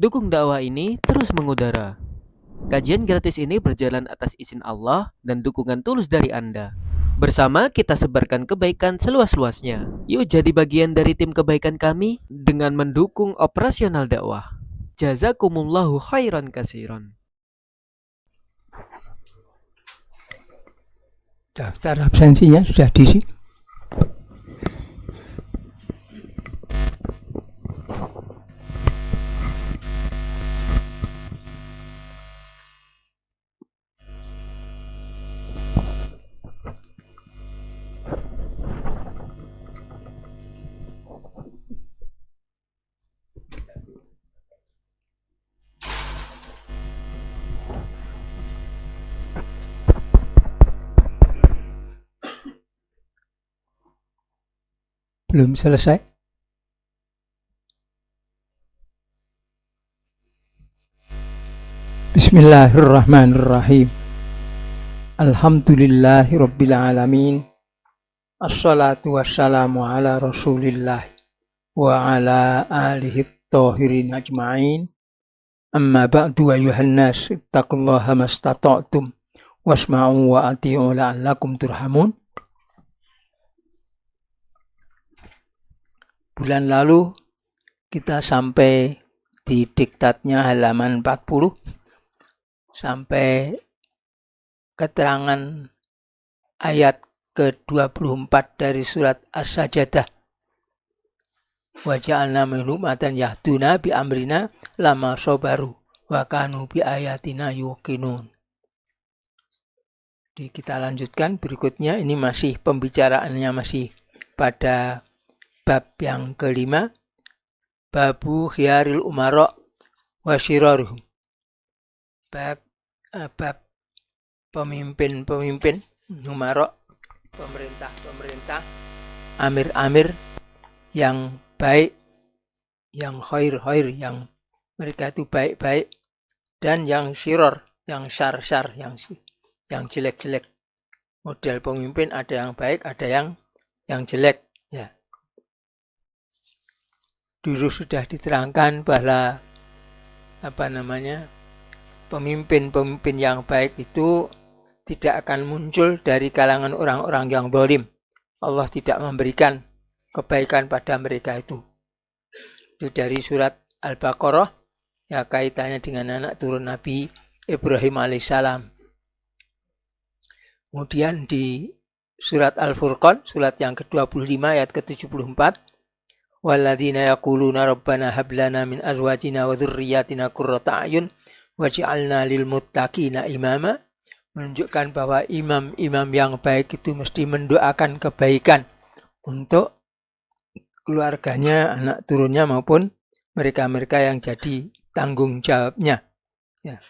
Dukung dakwah ini terus mengudara. Kajian gratis ini berjalan atas izin Allah dan dukungan tulus dari Anda. Bersama kita sebarkan kebaikan seluas-luasnya. Yuk jadi bagian dari tim kebaikan kami dengan mendukung operasional dakwah. Jazakumullahu khairan kasiron. Daftar absensinya sudah diisi. Belum selesai. Bismillahirrahmanirrahim. Alhamdulillahirabbil alamin. Assalatu wassalamu ala Rasulillah wa ala alihi thahirin ajma'in. Amma ba'du ayyuhan nas ittaqullaha mastata'tum wasma'u wa ati'u la'allakum turhamun. Bulan lalu kita sampai di diktatnya halaman 40 sampai keterangan ayat ke-24 dari surat As-Sajdah. Wa ja'alna minhum umatan yahduna bi amrina lama sabaru wa kanu bi ayatina yuqinun. Kita lanjutkan berikutnya, ini masih pembicaraannya masih pada bab yang kelima, babu khiyaril umara wa syiraruhum. Bab pemimpin-pemimpin, umara, pemerintah-pemerintah, amir-amir yang baik, yang khair-khair, yang mereka itu baik-baik, dan yang syiror, yang syar-syar, yang jelek-jelek. Model pemimpin ada yang baik, ada yang jelek. Ya. Dulu sudah diterangkan bahwa pemimpin-pemimpin yang baik itu tidak akan muncul dari kalangan orang-orang yang zalim. Allah tidak memberikan kebaikan pada mereka itu. Itu dari surat Al-Baqarah, ya, kaitannya dengan anak turun Nabi Ibrahim alaihissalam. Kemudian di surat Al-Furqan, surat yang ke-25 ayat ke-74, walladzina yaquluna rabbana hab lana min azwajina wa dzurriyyatina qurrata a'yun waj'alna lil muttaqina imama, menunjukkan bahwa imam-imam yang baik itu mesti mendoakan kebaikan untuk keluarganya, anak turunnya maupun mereka-mereka yang jadi tanggung jawabnya. Ya.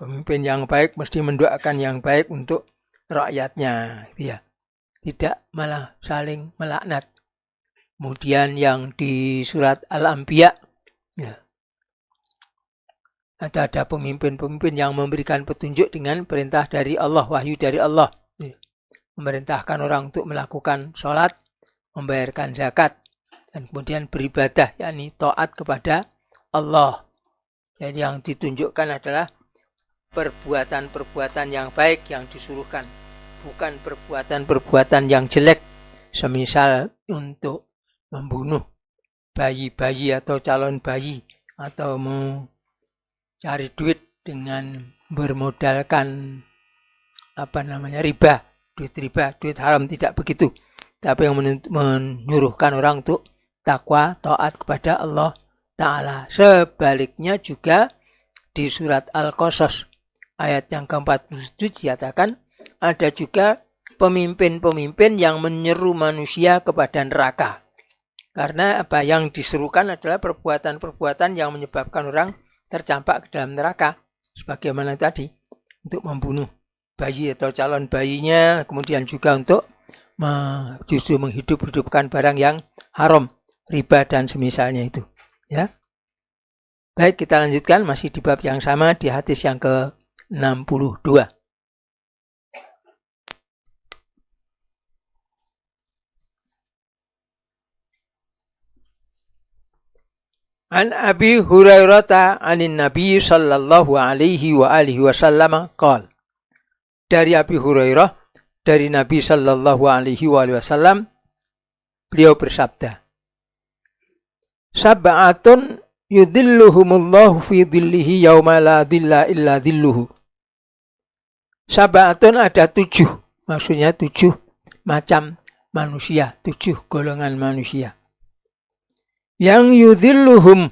Pemimpin yang baik mesti mendoakan yang baik untuk rakyatnya, ya. Tidak malah saling melaknat. Kemudian yang di surat Al-Anbiya, ya, ada pemimpin-pemimpin yang memberikan petunjuk dengan perintah dari Allah, wahyu dari Allah. Ya. Memerintahkan orang untuk melakukan sholat, membayarkan zakat, dan kemudian beribadah, yakni taat kepada Allah. Jadi yang ditunjukkan adalah perbuatan-perbuatan yang baik yang disuruhkan, bukan perbuatan-perbuatan yang jelek, semisal untuk membunuh bayi-bayi atau calon bayi, atau mau cari duit dengan bermodalkan riba, duit haram, tidak begitu. Tapi yang menyuruhkan orang untuk takwa, taat kepada Allah Ta'ala. Sebaliknya juga di surat Al-Qasas ayat yang ke-47 dikatakan ada juga pemimpin-pemimpin yang menyeru manusia kepada neraka. Karena apa yang diserukan adalah perbuatan-perbuatan yang menyebabkan orang tercampak ke dalam neraka. Sebagaimana tadi, untuk membunuh bayi atau calon bayinya, kemudian juga untuk justru menghidup-hidupkan barang yang haram, riba dan semisalnya itu. Ya. Baik, kita lanjutkan masih di bab yang sama, di hadis yang ke-62. An Abi Hurairah anin Nabi sallallahu alaihi wa alihi wasallam qala. Dari Abi Hurairah dari Nabi sallallahu alaihi wa alihi wasallam beliau bersabda, Sab'atun yudhilluhumullahu fi dhillihi yauma la dhilla illa dhilluhu. Sab'atun ada 7, maksudnya 7 macam manusia, 7 golongan manusia. Yang yudhilluhum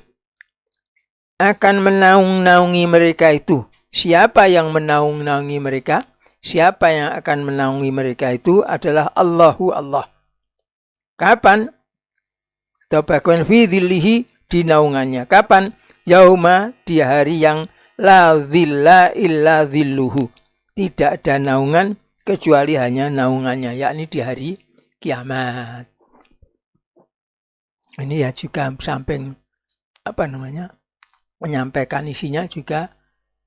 akan menaung-naungi mereka itu. Siapa yang menaung-naungi mereka? Siapa yang akan menaungi mereka itu adalah Allahu Allah. Kapan? Atau bahkan fi dhillihi di naungannya. Kapan? Yauma di hari yang la dhilla illa dhilluhu. Tidak ada naungan kecuali hanya naungannya, yakni di hari kiamat. Ini ya juga samping menyampaikan isinya juga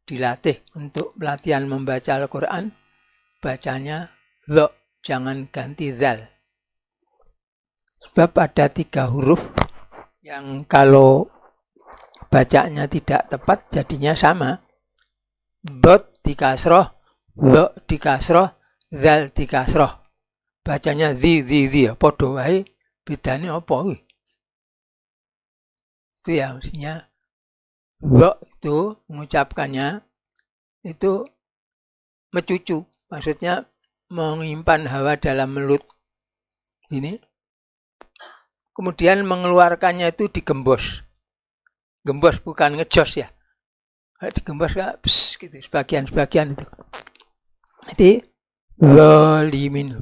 dilatih untuk pelatihan membaca Al-Quran. Bacanya lo, jangan ganti zal. Sebab ada 3 huruf yang kalau bacanya tidak tepat jadinya sama. Dot di kasroh, lo di kasroh, zal di kasroh. Bacanya zi, podo wae, bedanya apa? Itu ya mestinya lo itu mengucapkannya itu mecucu. Maksudnya menyimpan hawa dalam mulut ini. Kemudian mengeluarkannya itu digembos. Gembos bukan ngejos ya. Digembos gak gitu, sebagian-sebagian itu. Jadi zalimin.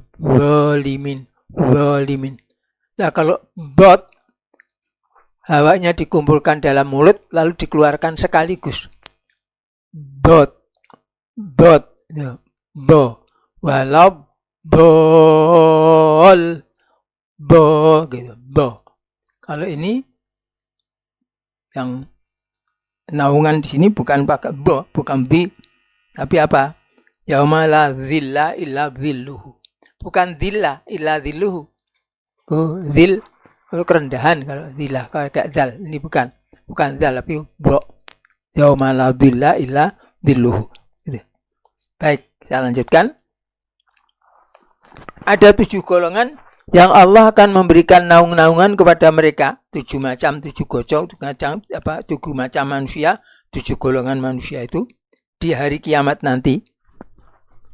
Nah kalau bot hawanya dikumpulkan dalam mulut lalu dikeluarkan sekaligus. Bot. Ya. Bo, walau bol, gitu, bo. Kalau ini yang naungan di sini bukan pakai bo, bukan di, tapi apa? Yauma la dhilla illa dhilluhu. Bukan dhilla illa dhilluhu. Oh, dhil, kalau kerendahan, kalau dhilla, kalau kayak zal, ini bukan zal, tapi bo. Yauma la dhilla illa dhilluhu. Gitu. Baik. Saya lanjutkan. Ada 7 golongan yang Allah akan memberikan naung-naungan kepada mereka. 7 macam, 7 gocok, 7 macam manusia, 7 golongan manusia itu di hari kiamat nanti.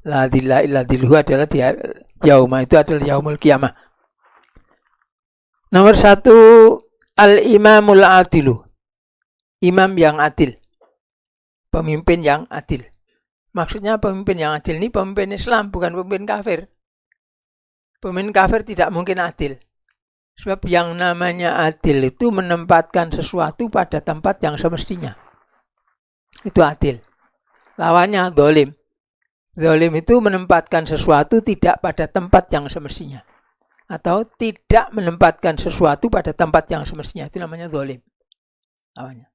La dhilla illa dhilluhu adalah di yauma itu adalah yaumul kiamah. Nomor 1, al-imamul adilu. Imam yang adil. Pemimpin yang adil. Maksudnya pemimpin yang adil ini pemimpin Islam, bukan pemimpin kafir. Pemimpin kafir tidak mungkin adil. Sebab yang namanya adil itu menempatkan sesuatu pada tempat yang semestinya. Itu adil. Lawannya zalim. Zalim itu menempatkan sesuatu tidak pada tempat yang semestinya. Atau tidak menempatkan sesuatu pada tempat yang semestinya. Itu namanya zalim. Lawannya.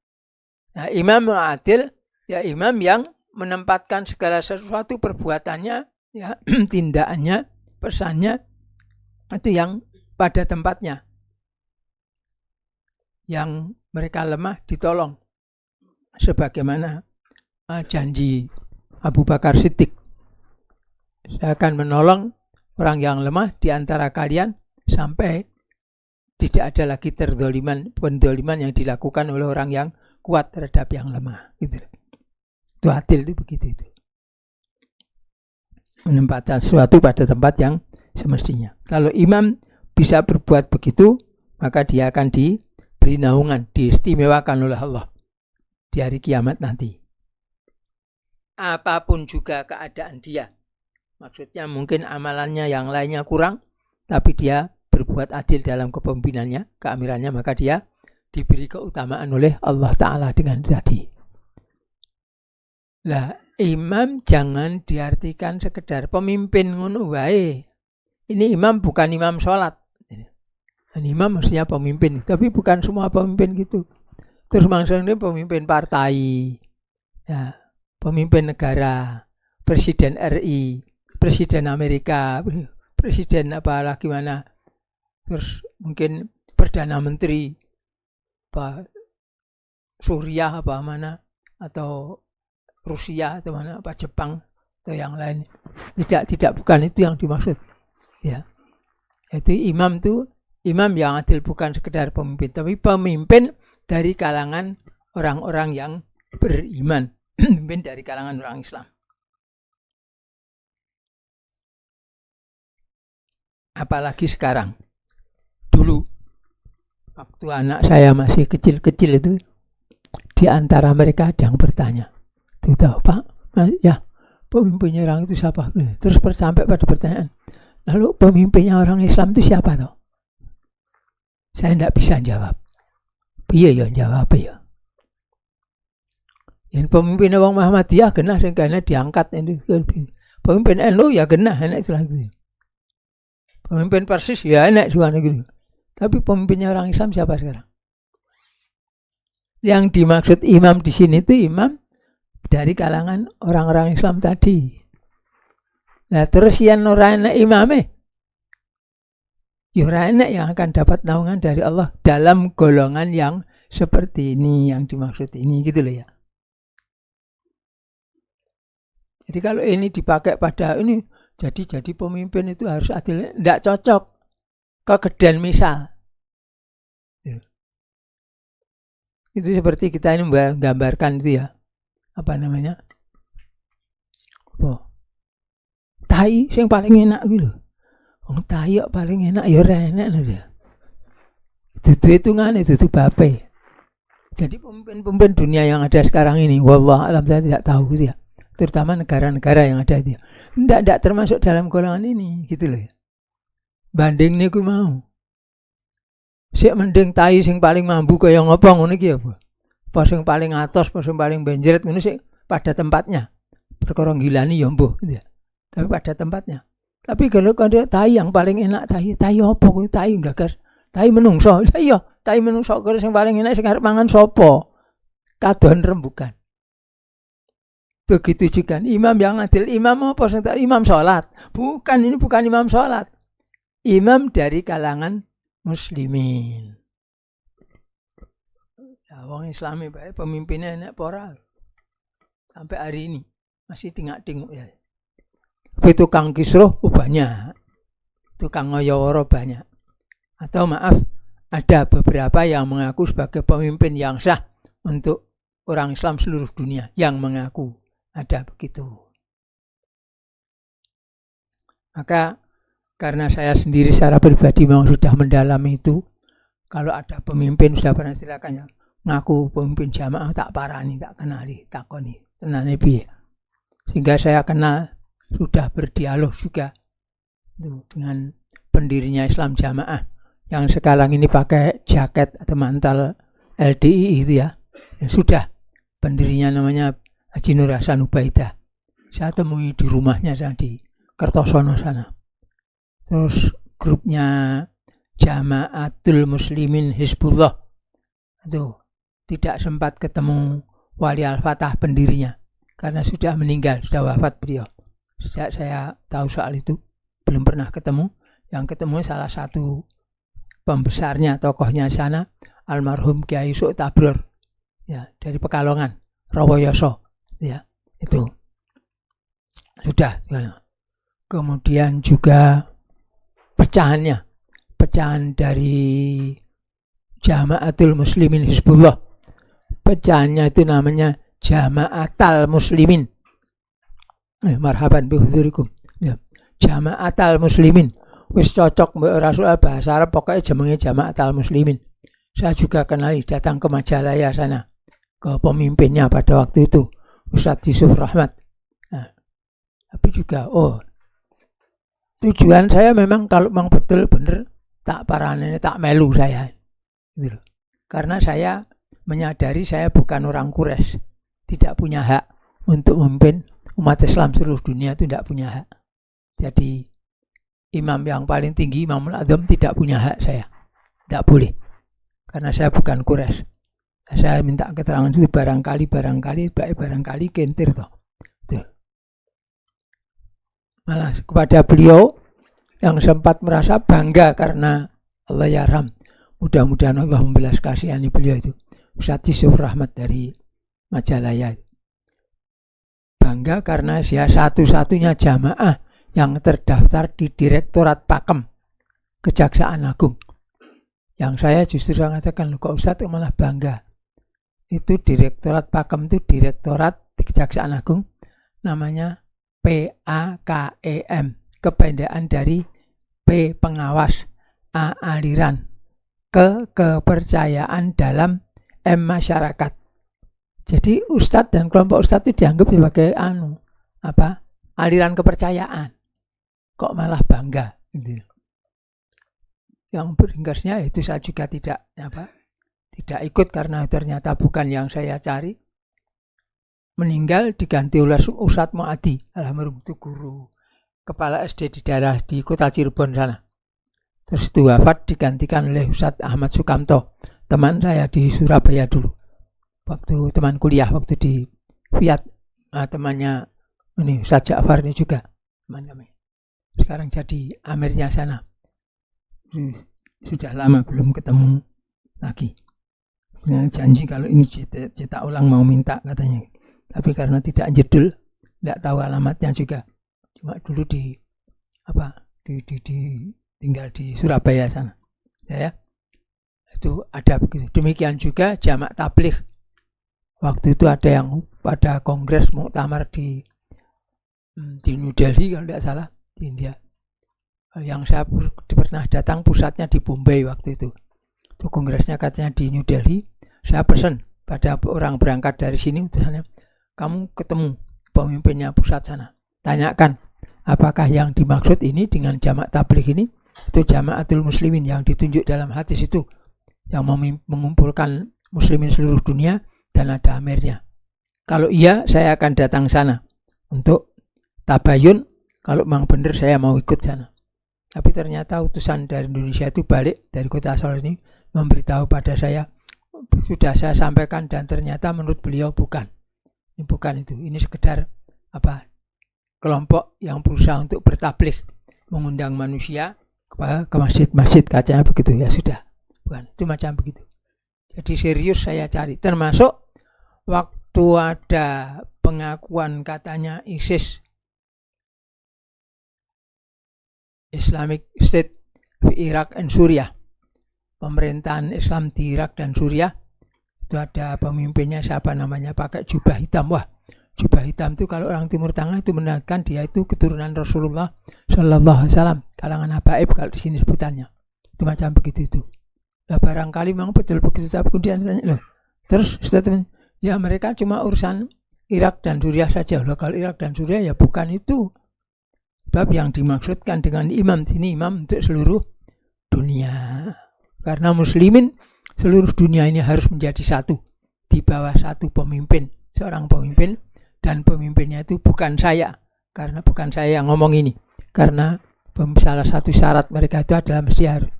Nah, imam yang adil, ya imam yang menempatkan segala sesuatu perbuatannya, ya tindakannya, pesannya itu yang pada tempatnya. Yang mereka lemah ditolong. Sebagaimana janji Abu Bakar Siddiq. Saya akan menolong orang yang lemah di antara kalian sampai tidak ada lagi pendoliman yang dilakukan oleh orang yang kuat terhadap yang lemah. Gitu. Itu adil itu begitu itu. Menempatkan sesuatu pada tempat yang semestinya. Kalau imam bisa berbuat begitu, maka dia akan diberi naungan, diistimewakan oleh Allah di hari kiamat nanti. Apapun juga keadaan dia. Maksudnya mungkin amalannya yang lainnya kurang, tapi dia berbuat adil dalam kepemimpinannya, keamirannya, maka dia diberi keutamaan oleh Allah Ta'ala dengan tadi. Lah, imam jangan diartikan sekedar pemimpin ngono wae. Ini imam bukan imam sholat. Ini imam maksudnya pemimpin, tapi bukan semua pemimpin gitu. Terus maksudnya pemimpin partai, ya, pemimpin negara, presiden RI, presiden Amerika, presiden apalah gimana. Terus mungkin perdana menteri, Suriah apa mana, atau Rusia atau mana, apa Jepang atau yang lain. Tidak, bukan itu yang dimaksud. Ya. Itu imam yang adil, bukan sekedar pemimpin, tapi pemimpin dari kalangan orang-orang yang beriman, pemimpin dari kalangan orang Islam. Apalagi sekarang. Dulu waktu anak saya masih kecil-kecil itu, di antara mereka ada yang bertanya, tuh tahu Pak, ya pemimpinnya orang itu siapa? Terus sampai pada pertanyaan, lalu pemimpinnya orang Islam itu siapa toh? Saya tidak bisa jawab. Iya ya jawab ya. Yang pemimpin orang Muhammadiyah genah sing kene diangkat ini. Pemimpin NU ya genah enak istilah gitu. Pemimpin Persis ya enak juga gitu. Tapi pemimpinnya orang Islam siapa sekarang? Yang dimaksud imam di sini itu imam dari kalangan orang-orang Islam tadi. Nah terus yang ora enak imame, ya ora enak yang akan dapat naungan dari Allah dalam golongan yang seperti ini, yang dimaksud ini gitu loh ya. Jadi kalau ini dipakai pada ini, jadi pemimpin itu harus adil, tidak cocok. Kegedean misal. Itu seperti kita ini menggambarkan itu ya. Apa namanya? Oh. Tai yang paling enak gitu. Wong tai kok paling enak ya ora enak lho. Dudu hitungan itu bape. Jadi pemimpin-pemimpin dunia yang ada sekarang ini, wallah alam saya tidak tahu gitu ya. Terutama negara-negara yang ada itu. Tidak termasuk dalam golongan ini gitu loh ya. Banding niku mau. Sik mending tai sing paling mambu kaya ngopo ngono iki apa? Pas sing paling atos, pas sing paling benjret ngono sik pada tempatnya. Perkara gilani ya mbuh gitu ya. Tapi pada tempatnya. Tapi kalau ada tai yang paling enak, tai apa kuwi? Tai gagas, tai menungso. Iya, tai menungso karo sing paling enak sing arep mangan sapa? Kadon rembukan. Begitu juga imam yang adil. Imam apa? Imam sholat. Bukan, ini bukan imam sholat. Imam dari kalangan muslimin. Ya, wong Islami baik pemimpinnya enak pora. Sampai hari ini masih tinggal-tinggal ya. Tapi tukang kisruh banyak. Tukang ngoyoworo banyak. Atau maaf, ada beberapa yang mengaku sebagai pemimpin yang sah untuk orang Islam seluruh dunia. Yang mengaku. Ada begitu. Maka karena saya sendiri secara pribadi memang sudah mendalami itu, kalau ada pemimpin sudah pernah silakan ngaku pemimpin jamaah tak parani, tak kenali, tak koni, tenane piye. Sehingga saya kenal, sudah berdialog juga dengan pendirinya Islam Jamaah yang sekarang ini pakai jaket atau mantel LDI itu ya. Sudah pendirinya namanya Haji Nur Hasan Ubaidah. Saya temui di rumahnya saya di Kertosono sana. Terus grupnya Jamaatul Muslimin Hizbullah. Itu tidak sempat ketemu Wali Al-Fatah pendirinya karena sudah meninggal, sudah wafat beliau. Sejak saya tahu soal itu belum pernah ketemu. Yang ketemu salah satu pembesarnya, tokohnya sana, almarhum Kiai Su' Tabrur ya, dari Pekalongan, Rawayoso. Ya, itu sudah. Ya. Kemudian juga pecahan dari Jamaatul Muslimin Hizbullah. Pecahannya itu namanya Jamaatul Muslimin. Marhaban bihudurikum. Ya. Jamaatul Muslimin. Wis cocok mbek Rasul bahasa Arab pokoknya jenenge Jamaatul Muslimin. Saya juga kenali datang ke Majalaya sana ke pemimpinnya pada waktu itu. Ustadz Yusuf Rahmat. Nah, tapi juga, tujuan saya memang kalau memang betul benar tak parane, tak melu saya. Gitu loh. Karena saya menyadari saya bukan orang Quraisy, tidak punya hak untuk memimpin umat Islam seluruh dunia, itu tidak punya hak. Jadi imam yang paling tinggi, Imamul Adzam, tidak punya hak saya. Tidak boleh. Karena saya bukan Quraisy. Saya minta keterangan itu barangkali kentir toh. Tuh. Malah kepada beliau yang sempat merasa bangga karena Allah yarham. Mudah-mudahan Allah membelas kasihani beliau itu. Ustadz Yusuf Rahmat dari Majalaya. Bangga karena saya satu-satunya jamaah yang terdaftar di Direktorat Pakem Kejaksaan Agung. Yang saya justru mengatakan, loh kok Ustadz malah bangga. Itu Direktorat Pakem itu Direktorat Kejaksaan Agung, namanya PAKEM, kependekan dari P pengawas, A aliran, kepercayaan dalam, M masyarakat. Jadi Ustadz dan kelompok Ustadz itu dianggap sebagai aliran kepercayaan. Kok malah bangga gitu. Yang beringkasnya itu saya juga tidak ikut karena ternyata bukan yang saya cari. Meninggal diganti oleh Ustadz Mu'adi, almarhum, itu guru kepala SD di daerah di kota Cirebon sana. Terus itu wafat digantikan oleh Ustadz Ahmad Sukamto, teman saya di Surabaya dulu. Waktu teman kuliah, waktu di Fiat, temannya ini Ustadz Ja'far ini juga teman kami. Sekarang jadi amirnya sana. Sudah lama belum ketemu lagi. Janji kalau ini cetak ulang mau minta katanya. Tapi karena tidak jedul, tidak tahu alamatnya juga. Cuma dulu tinggal di Surabaya sana. Ya. Itu ada begitu. Demikian juga jamak tabligh. Waktu itu ada yang pada kongres muktamar di New Delhi kalau tidak salah, di India. Yang saya pernah datang pusatnya di Bombay waktu itu. Itu kongresnya katanya di New Delhi. Saya pesan pada orang berangkat dari sini, misalnya, kamu ketemu pemimpinnya pusat sana, tanyakan apakah yang dimaksud ini dengan jamak tabligh ini itu jamaatul muslimin yang ditunjuk dalam hadis itu, yang mengumpulkan muslimin seluruh dunia dan ada amirnya. Kalau iya, saya akan datang sana untuk tabayun. Kalau memang benar saya mau ikut sana. Tapi ternyata utusan dari Indonesia itu balik dari kota asal ini memberitahu pada saya, sudah saya sampaikan dan ternyata menurut beliau bukan. Ini bukan itu. Ini sekedar kelompok yang berusaha untuk bertabligh, mengundang manusia ke masjid-masjid, kacanya begitu. Ya sudah, bukan itu macam begitu. Jadi serius saya cari, termasuk waktu ada pengakuan katanya ISIS, Islamic State di Irak dan Suriah, pemerintahan Islam di Irak dan Suriah. Itu ada pemimpinnya siapa namanya, pakai jubah hitam. Wah, jubah hitam itu kalau orang Timur Tengah itu menandakan dia itu keturunan Rasulullah Shallallahu Alaihi Wasallam, kalangan habaib kalau di sini sebutannya. Itu macam begitu itu. Lah barangkali memang betul begitu, tapi kemudian tanya, loh, terus statement, ya mereka cuma urusan Irak dan Suriah saja. Loh, kalau Irak dan Suriah ya bukan itu. Sebab yang dimaksudkan dengan imam sini, imam untuk seluruh dunia. Karena muslimin seluruh dunia ini harus menjadi satu di bawah satu pemimpin, seorang pemimpin, dan pemimpinnya itu bukan saya, karena bukan saya yang ngomong ini, karena salah satu syarat mereka itu adalah mesti harus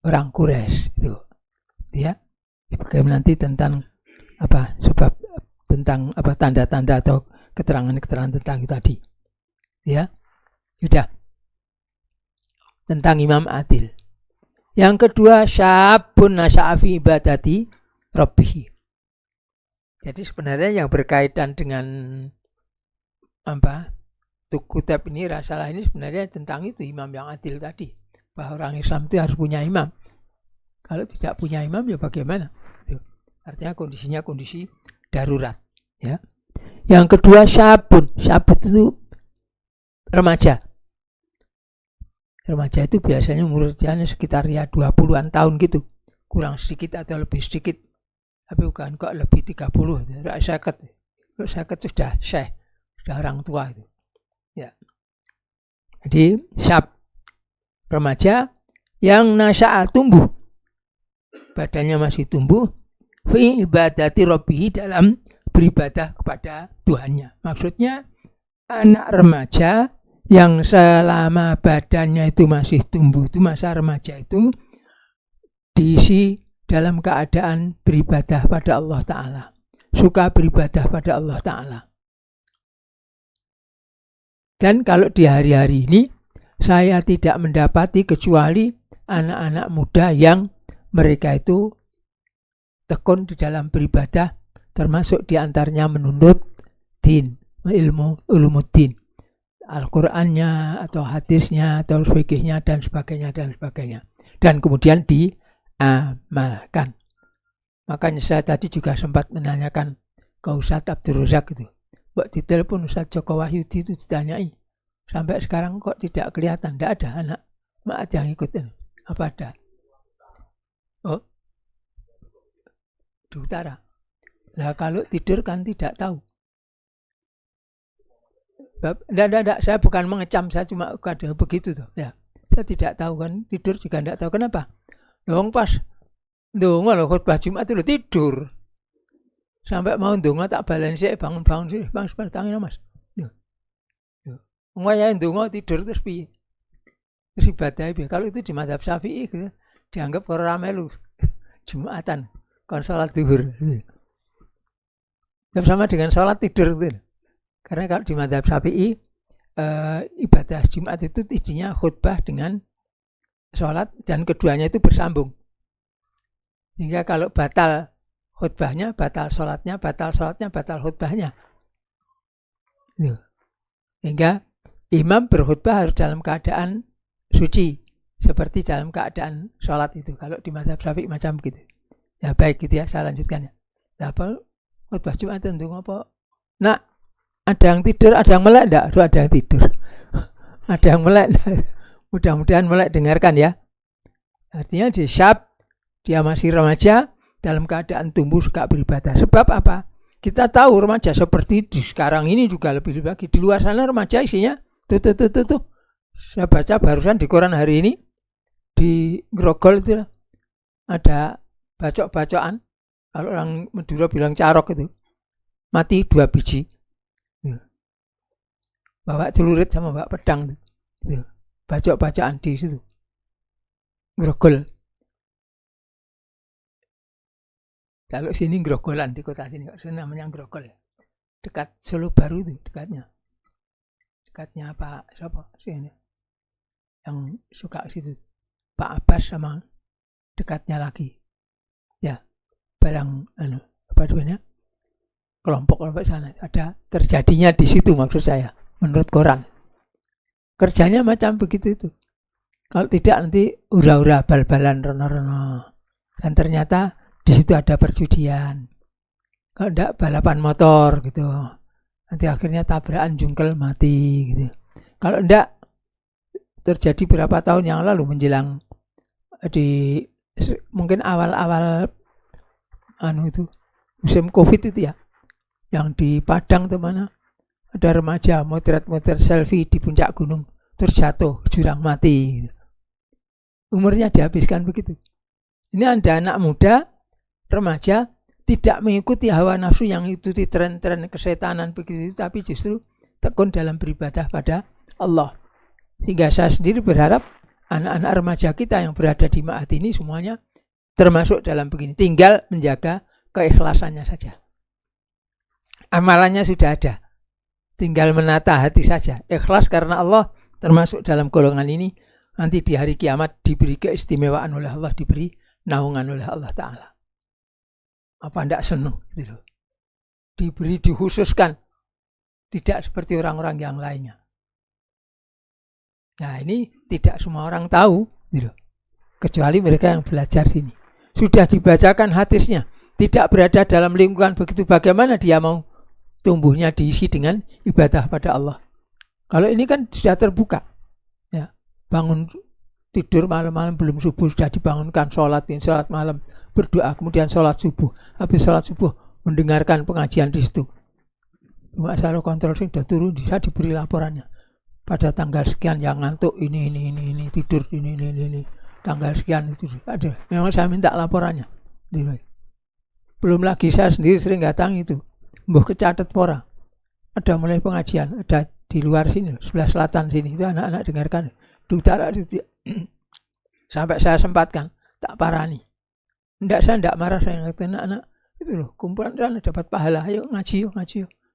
orang Quraisy itu, ya. Sebagai nanti tentang sebab tentang tanda-tanda atau keterangan-keterangan tentang itu tadi, ya. Sudah tentang Imam Adil. Yang kedua, syabun nasya'a fi ibadati rabbih. Jadi sebenarnya yang berkaitan dengan Kutab ini, rasalah ini sebenarnya tentang itu, imam yang adil tadi. Bahwa orang Islam itu harus punya imam. Kalau tidak punya imam ya bagaimana? Artinya kondisinya kondisi darurat. Ya. Yang kedua, syabun. Syabun itu remaja. Remaja itu biasanya umurnya sekitar ya 20-an tahun gitu. Kurang sedikit atau lebih sedikit. Tapi bukan kok lebih 30. Syakat sudah syekh. Sudah orang tua itu. Ya. Jadi syab, remaja yang nasya'a, tumbuh. Badannya masih tumbuh. Fi ibadati rabbihi, dalam beribadah kepada Tuhannya. Maksudnya anak remaja yang selama badannya itu masih tumbuh, itu masa remaja itu diisi dalam keadaan beribadah pada Allah Ta'ala, suka beribadah pada Allah Ta'ala. Dan kalau di hari-hari ini saya tidak mendapati kecuali anak-anak muda yang mereka itu tekun di dalam beribadah, termasuk diantaranya menuntut din, ilmu ulumuddin, Al-Qur'annya atau hadisnya atau fikihnya dan sebagainya. Dan kemudian diamalkan. Makanya saya tadi juga sempat menanyakan ke Ustadz Abdul Razak itu. Mbak ditelepon Ustadz Joko Wahyudi itu ditanyai. Sampai sekarang kok tidak kelihatan, tidak ada anak Ma'at yang ikutin. Apa ada? Oh, di utara. Nah kalau tidur kan tidak tahu. Tidak, saya bukan mengecam, saya cuma ada begitu tuh. Ya, saya tidak tahu kan, tidur juga tidak tahu kenapa. Dong pas ndonga lho khutbah Jumat itu tidur. Sampai mau ndonga tak balen sik, bangun sih, Bang sepertangin Mas. Yo. Ngoyain ndonga tidur terus piye? Terus ibadah piye? Kalau itu di mazhab Syafi'i gitu, dianggap ora melu Jumatan, kon salat zuhur. Sama dengan salat tidur gitu. Karena kalau di mazhab Syafi'i ibadah Jumat itu isinya khutbah dengan sholat dan keduanya itu bersambung. Sehingga kalau batal khutbahnya, batal sholatnya, batal khutbahnya. Sehingga imam berkhutbah harus dalam keadaan suci, seperti dalam keadaan sholat itu. Kalau di mazhab Syafi'i macam gitu. Ya baik gitu ya, saya lanjutkan ya. Apa khutbah Jumat itu apa? Nah, ada yang tidur, ada yang melek enggak? Ada yang tidur. Ada yang melek enggak? Mudah-mudahan melek dengarkan ya. Artinya di syab, dia masih remaja dalam keadaan tumbuh suka beribadah. Sebab apa? Kita tahu remaja seperti di sekarang ini juga lebih lagi. Di luar sana remaja isinya tuh. Saya baca barusan di koran hari ini di Grogol itu ada bacok-bacokan. Kalau orang Madura bilang carok itu. Mati 2 biji. Bawa celurit sama bawa pedang. Bacok-bacokan di situ. Grogol. Kalau sini Grogolan, di kota sini namanya Grogol ya. Dekat Solo Baru itu dekatnya. Dekatnya Pak siapa sini? Yang suka situ. Pak Abbas sama dekatnya lagi. Ya, barang apa namanya? Kelompok sana ada terjadinya di situ maksud saya menurut koran. Kerjanya macam begitu itu. Kalau tidak nanti ura-ura bal-balan rono-rono. Dan ternyata di situ ada perjudian. Kalau tidak balapan motor gitu. Nanti akhirnya tabrakan jungkel mati gitu. Kalau tidak terjadi berapa tahun yang lalu menjelang di mungkin awal-awal itu musim Covid itu ya. Yang di Padang tuh mana? Ada remaja motret selfie di puncak gunung terjatuh jurang mati. Umurnya dihabiskan begitu. Ini ada anak muda remaja tidak mengikuti hawa nafsu yang ikuti tren-tren kesetanan begitu, tapi justru tekun dalam beribadah pada Allah. Sehingga saya sendiri berharap anak-anak remaja kita yang berada di Ma'at ini semuanya termasuk dalam begini. Tinggal menjaga keikhlasannya saja. Amalannya sudah ada. Tinggal menata hati saja. Ikhlas karena Allah termasuk dalam golongan ini. Nanti di hari kiamat diberi keistimewaan oleh Allah, diberi naungan oleh Allah Ta'ala. Apa tidak senang? Gitu. Diberi, dikhususkan. Tidak seperti orang-orang yang lainnya. Nah ini tidak semua orang tahu. Gitu. Kecuali mereka yang belajar sini. Sudah dibacakan hadisnya. Tidak berada dalam lingkungan begitu. Bagaimana dia mau tumbuhnya diisi dengan ibadah pada Allah? Kalau ini kan sudah terbuka. Ya, bangun tidur malam-malam belum subuh sudah dibangunkan sholat malam, berdoa, kemudian sholat subuh. Habis sholat subuh mendengarkan pengajian di situ. Cuma saya kontrol sih sudah turun, saya diberi laporannya. Pada tanggal sekian yang ngantuk ini tidur ini. Tanggal sekian itu ada. Memang saya minta laporannya. Belum lagi saya sendiri sering datang itu. Mbah kecatet pora. Ada mulai pengajian, ada di luar sini, sebelah selatan sini. Itu anak-anak dengarkan. Di utara itu sampai saya sempatkan, tak parani. Saya tidak marah, saya ngatakan anak-anak itu loh, kumpulan sana dapat pahala. Ayo ngaji yuk.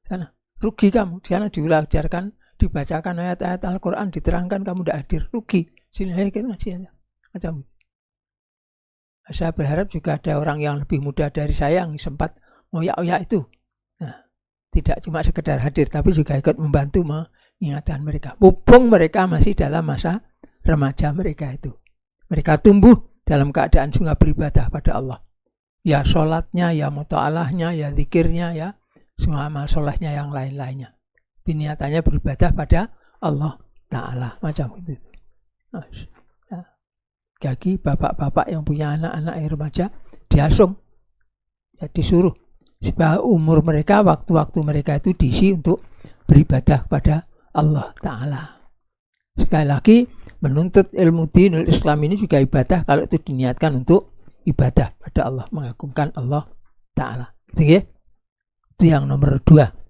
Sana. Rugi kamu. Di sana diujarkan, dibacakan ayat-ayat Al-Quran, diterangkan kamu tidak hadir. Rugi. Sini ayo kita ngaji aja. Macam itu. Saya berharap juga ada orang yang lebih muda dari saya yang sempat ngoyak-oyak itu. Nah, tidak cuma sekedar hadir, tapi juga ikut membantu mengingatkan mereka. Mumpung mereka masih dalam masa remaja mereka itu. Mereka tumbuh dalam keadaan sungguh beribadah pada Allah. Ya sholatnya, ya muta'alahnya, ya zikirnya, ya semua amal solehnya yang lain-lainnya. Niatannya beribadah pada Allah Ta'ala. Macam itu. Nah, bagi bapak-bapak yang punya anak-anak remaja, diasung, ya disuruh supaya umur mereka, waktu-waktu mereka itu diisi untuk beribadah kepada Allah Ta'ala. Sekali lagi, menuntut ilmu dinul Islam ini juga ibadah kalau itu diniatkan untuk ibadah pada Allah, mengagungkan Allah Ta'ala. Gitu ya? Itu yang nomor 2.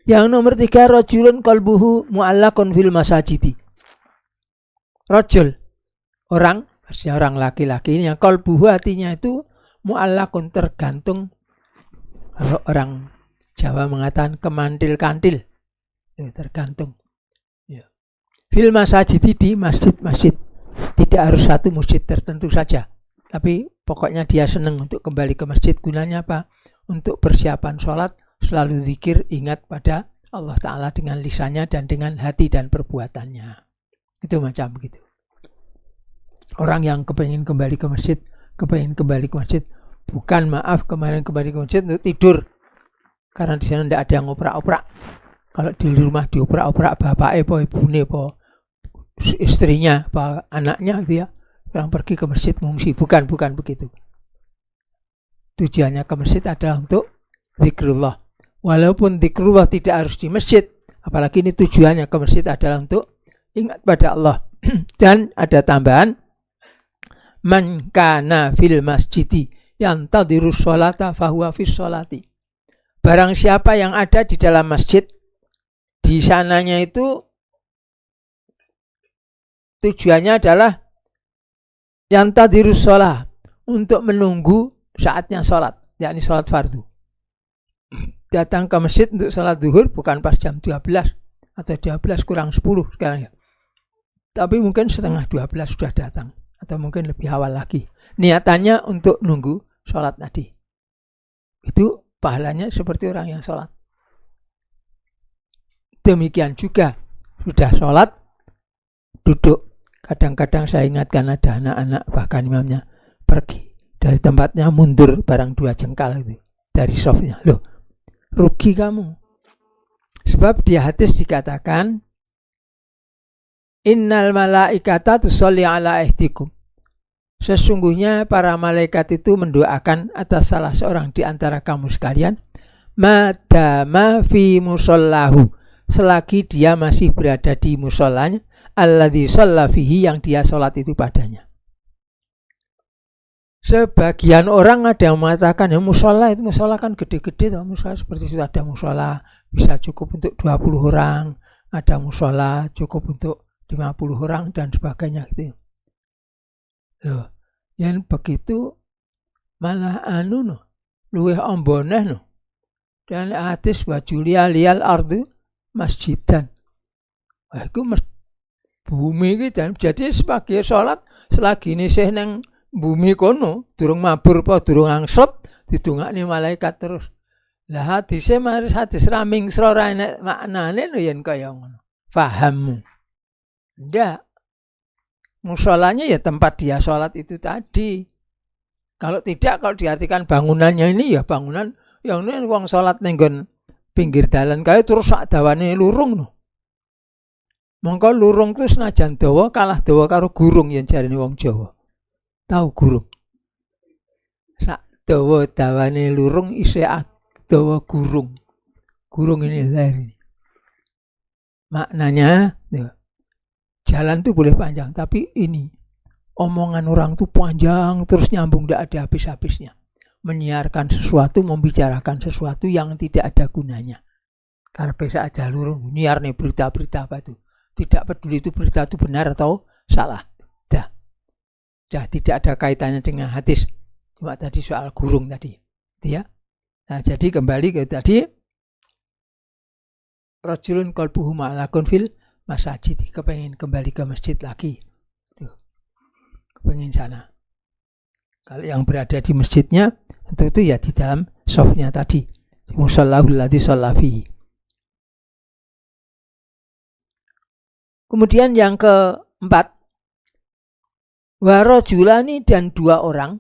Yang nomor 3, rajulun qalbuhu mu'allaqun fil masajidi. Rajul, orang, maksudnya orang laki-laki ini yang qalbuhu hatinya itu mu'allaqun, tergantung. Kalau orang Jawa mengatakan kemantil-kantil, tergantung. Ya. Fil masajidi, di masjid-masjid. Tidak harus satu masjid tertentu saja, tapi pokoknya dia senang untuk kembali ke masjid. Gunanya apa? Untuk persiapan sholat, selalu zikir, ingat pada Allah Ta'ala dengan lisannya dan dengan hati dan perbuatannya. Itu macam begitu. Orang yang kepengen kembali ke masjid, bukan kemarin kembali ke masjid untuk tidur, karena di sana tidak ada yang oprak-oprak. Kalau di rumah dioprak-oprak bapaknya, ibune, istrinya, anaknya, gitu ya. Orang pergi ke masjid ngungsi, bukan begitu. Tujuannya ke masjid adalah untuk zikrullah. Walaupun zikrullah tidak harus di masjid, apalagi ini tujuannya ke masjid adalah untuk ingat pada Allah. Dan ada tambahan, man kana fil masjidi yantadhirus sholata fahuwa fis sholati. Barang siapa yang ada di dalam masjid, di sananya itu tujuannya adalah yantadhirus sholat, untuk menunggu saatnya sholat, yakni sholat fardu. Datang ke masjid untuk sholat zuhur bukan pas jam 12 atau 12 kurang 10 sekarang ya. Tapi mungkin setengah 12 sudah datang, atau mungkin lebih awal lagi. Niatannya untuk nunggu sholat tadi. Itu pahalanya seperti orang yang sholat. Demikian juga sudah sholat, duduk. Kadang-kadang saya ingatkan ada anak-anak, bahkan imamnya pergi dari tempatnya, mundur barang 2 jengkal itu dari softnya. Loh, rugi kamu. Sebab di hadis dikatakan, innal malaikata tusolli ala ihdikum. Sesungguhnya para malaikat itu mendoakan atas salah seorang di antara kamu sekalian, madama fi musallahu, selagi dia masih berada di musallanya, alladzi shalla fihi, yang dia sholat itu padanya. Sebagian orang ada yang mengatakan, ya musola itu, musola kan gede-gede, musola seperti sudah ada musola bisa cukup untuk 20 orang, ada musola cukup untuk 50 orang dan sebagainya gitu. Loh, yang begitu malah luweh omboneh dan hadis wa julia liyal ardu masjidan. Wah, itu bumi gitu. Jadi sebagai sholat selagi ini sih neng bumi kono, durung mabur apa durung angsep, didongakne malaikat terus. Lah hadise maris hadis raming sra enek maknane lho yen kaya ngono. Fahammu. Ndak. Musolanya ya tempat dia sholat itu tadi. Kalau tidak, kalau diartikan bangunannya ini ya bangunan yang ini wong sholat nenggon pinggir dalan kaya terus sak dawane lurung no. Mongko lurung itu senajan dawa kalah dawa karo gurung yang jarine wong Jawa. Tahu gurung? Sak dawa dawane lurung isih dawa gurung. Gurung ini lahir. Maknanya ya, jalan itu boleh panjang, tapi ini omongan orang itu panjang terus nyambung, tidak ada habis-habisnya. Menyiarkan sesuatu, membicarakan sesuatu yang tidak ada gunanya. Karena bisa ada lurung nyiar nih berita-berita apa itu. Tidak peduli itu berita itu benar atau salah. Dah tidak ada kaitannya dengan hadis. Cuma tadi soal gurung tadi. Ya. Nah, jadi kembali ke tadi. Rajulun qalbuhu ma'allaqun fil masjid, kepengen kembali ke masjid lagi. Tuh. kepingin sana. Kalau yang berada di masjidnya, itu ya di dalam shofnya tadi. Musallahul ladzi shalla fihi. Kemudian yang keempat, warajulani, dan dua orang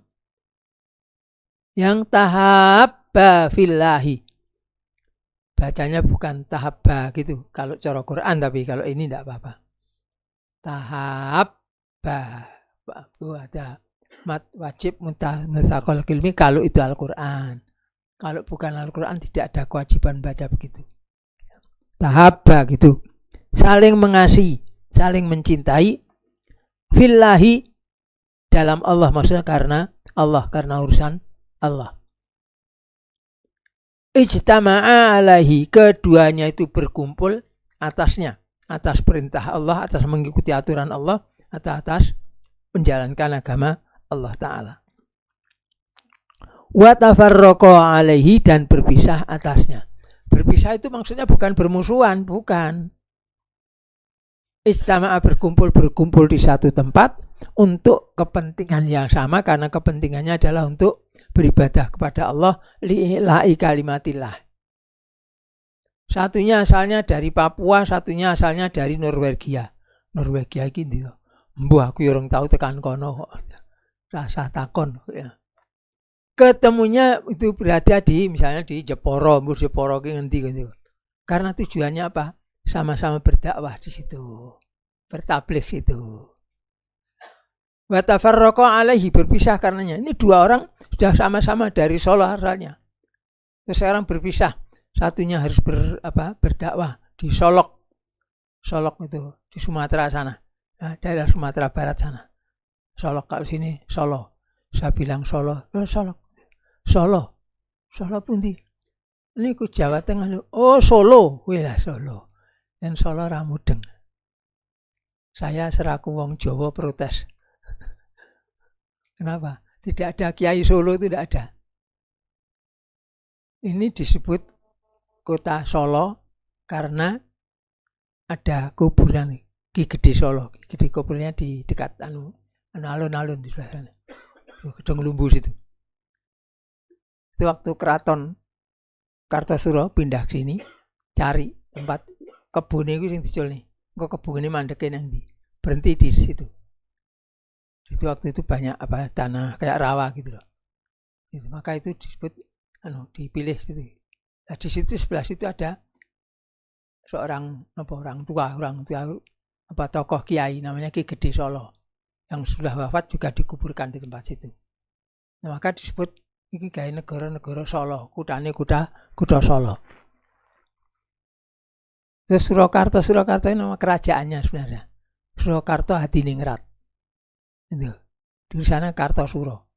yang tahabba fillahi. Bacanya bukan tahabba gitu kalau cara Quran, tapi kalau ini tidak apa-apa. Tahabba. Itu ada mat wajib mutsaqal kilmi kalau itu Al-Quran. Kalau bukan Al-Quran tidak ada kewajiban baca begitu. Tahabba gitu. Saling mengasihi, saling mencintai, fillahi, dalam Allah, maksudnya karena Allah, karena urusan Allah. Ijtama'a alaihi, keduanya itu berkumpul atasnya, atas perintah Allah, atas mengikuti aturan Allah, atau atas menjalankan agama Allah Ta'ala. Wa tafarraqa alaihi, dan berpisah atasnya. Berpisah itu maksudnya bukan bermusuhan, bukan. Ijtama'a, berkumpul di satu tempat untuk kepentingan yang sama, karena kepentingannya adalah untuk beribadah kepada Allah, li'ila'i kalimatillah. Satunya asalnya dari Papua, satunya asalnya dari Norwegia. Norwegia iki ndi? Mbuh aku orang tahu tekan kono kok. Rasa takon ya. Ketemunya itu berada di misalnya di Jeporo, Jeporo ki ngendi gitu. Karena tujuannya apa? Sama-sama berdakwah di situ, bertabligh situ. Wa tafarraqa alaihi, berpisah karenanya. Ini dua orang sudah sama-sama dari Solo asalnya. Terus sekarang berpisah. Satunya harus berdakwah di Solok. Solok itu di Sumatera sana. Nah, daerah Sumatera Barat sana. Solok, kalau sini Solo. Saya bilang Solo, Solok. Solo. Solo pundi? Ini ku Jawa Tengah. Oh, Solo. Wih Solo. Dan Solo ramudeng. Saya seraku wong Jawa protes. Kenapa? Tidak ada Kiai Solo, itu tidak ada. Ini disebut kota Solo karena ada kuburan Ki Gede Solo. Ki Gede kuburnya di dekat alun-alun di sebelah sana. Gedung Lumbu situ. Itu waktu keraton Kartosuro pindah ke sini, cari tempat kebun itu yang dicul nih. Kok kebun ini mandekin yang berhenti di situ. Itu waktu itu banyak tanah kayak rawa gitu loh. Gitu. Maka itu disebut dipilih situ. Nah, di situ sebelah situ ada seorang orang tua tokoh kiai namanya Ki Gede Solo yang sudah wafat juga dikuburkan di tempat situ. Nah, maka disebut iki gawe negara Solo, kutane kuda Solo. Terus Surakarta ini nama kerajaannya sebenarnya. Surakarta Hadiningrat. Itu. Di sana Kartosuro.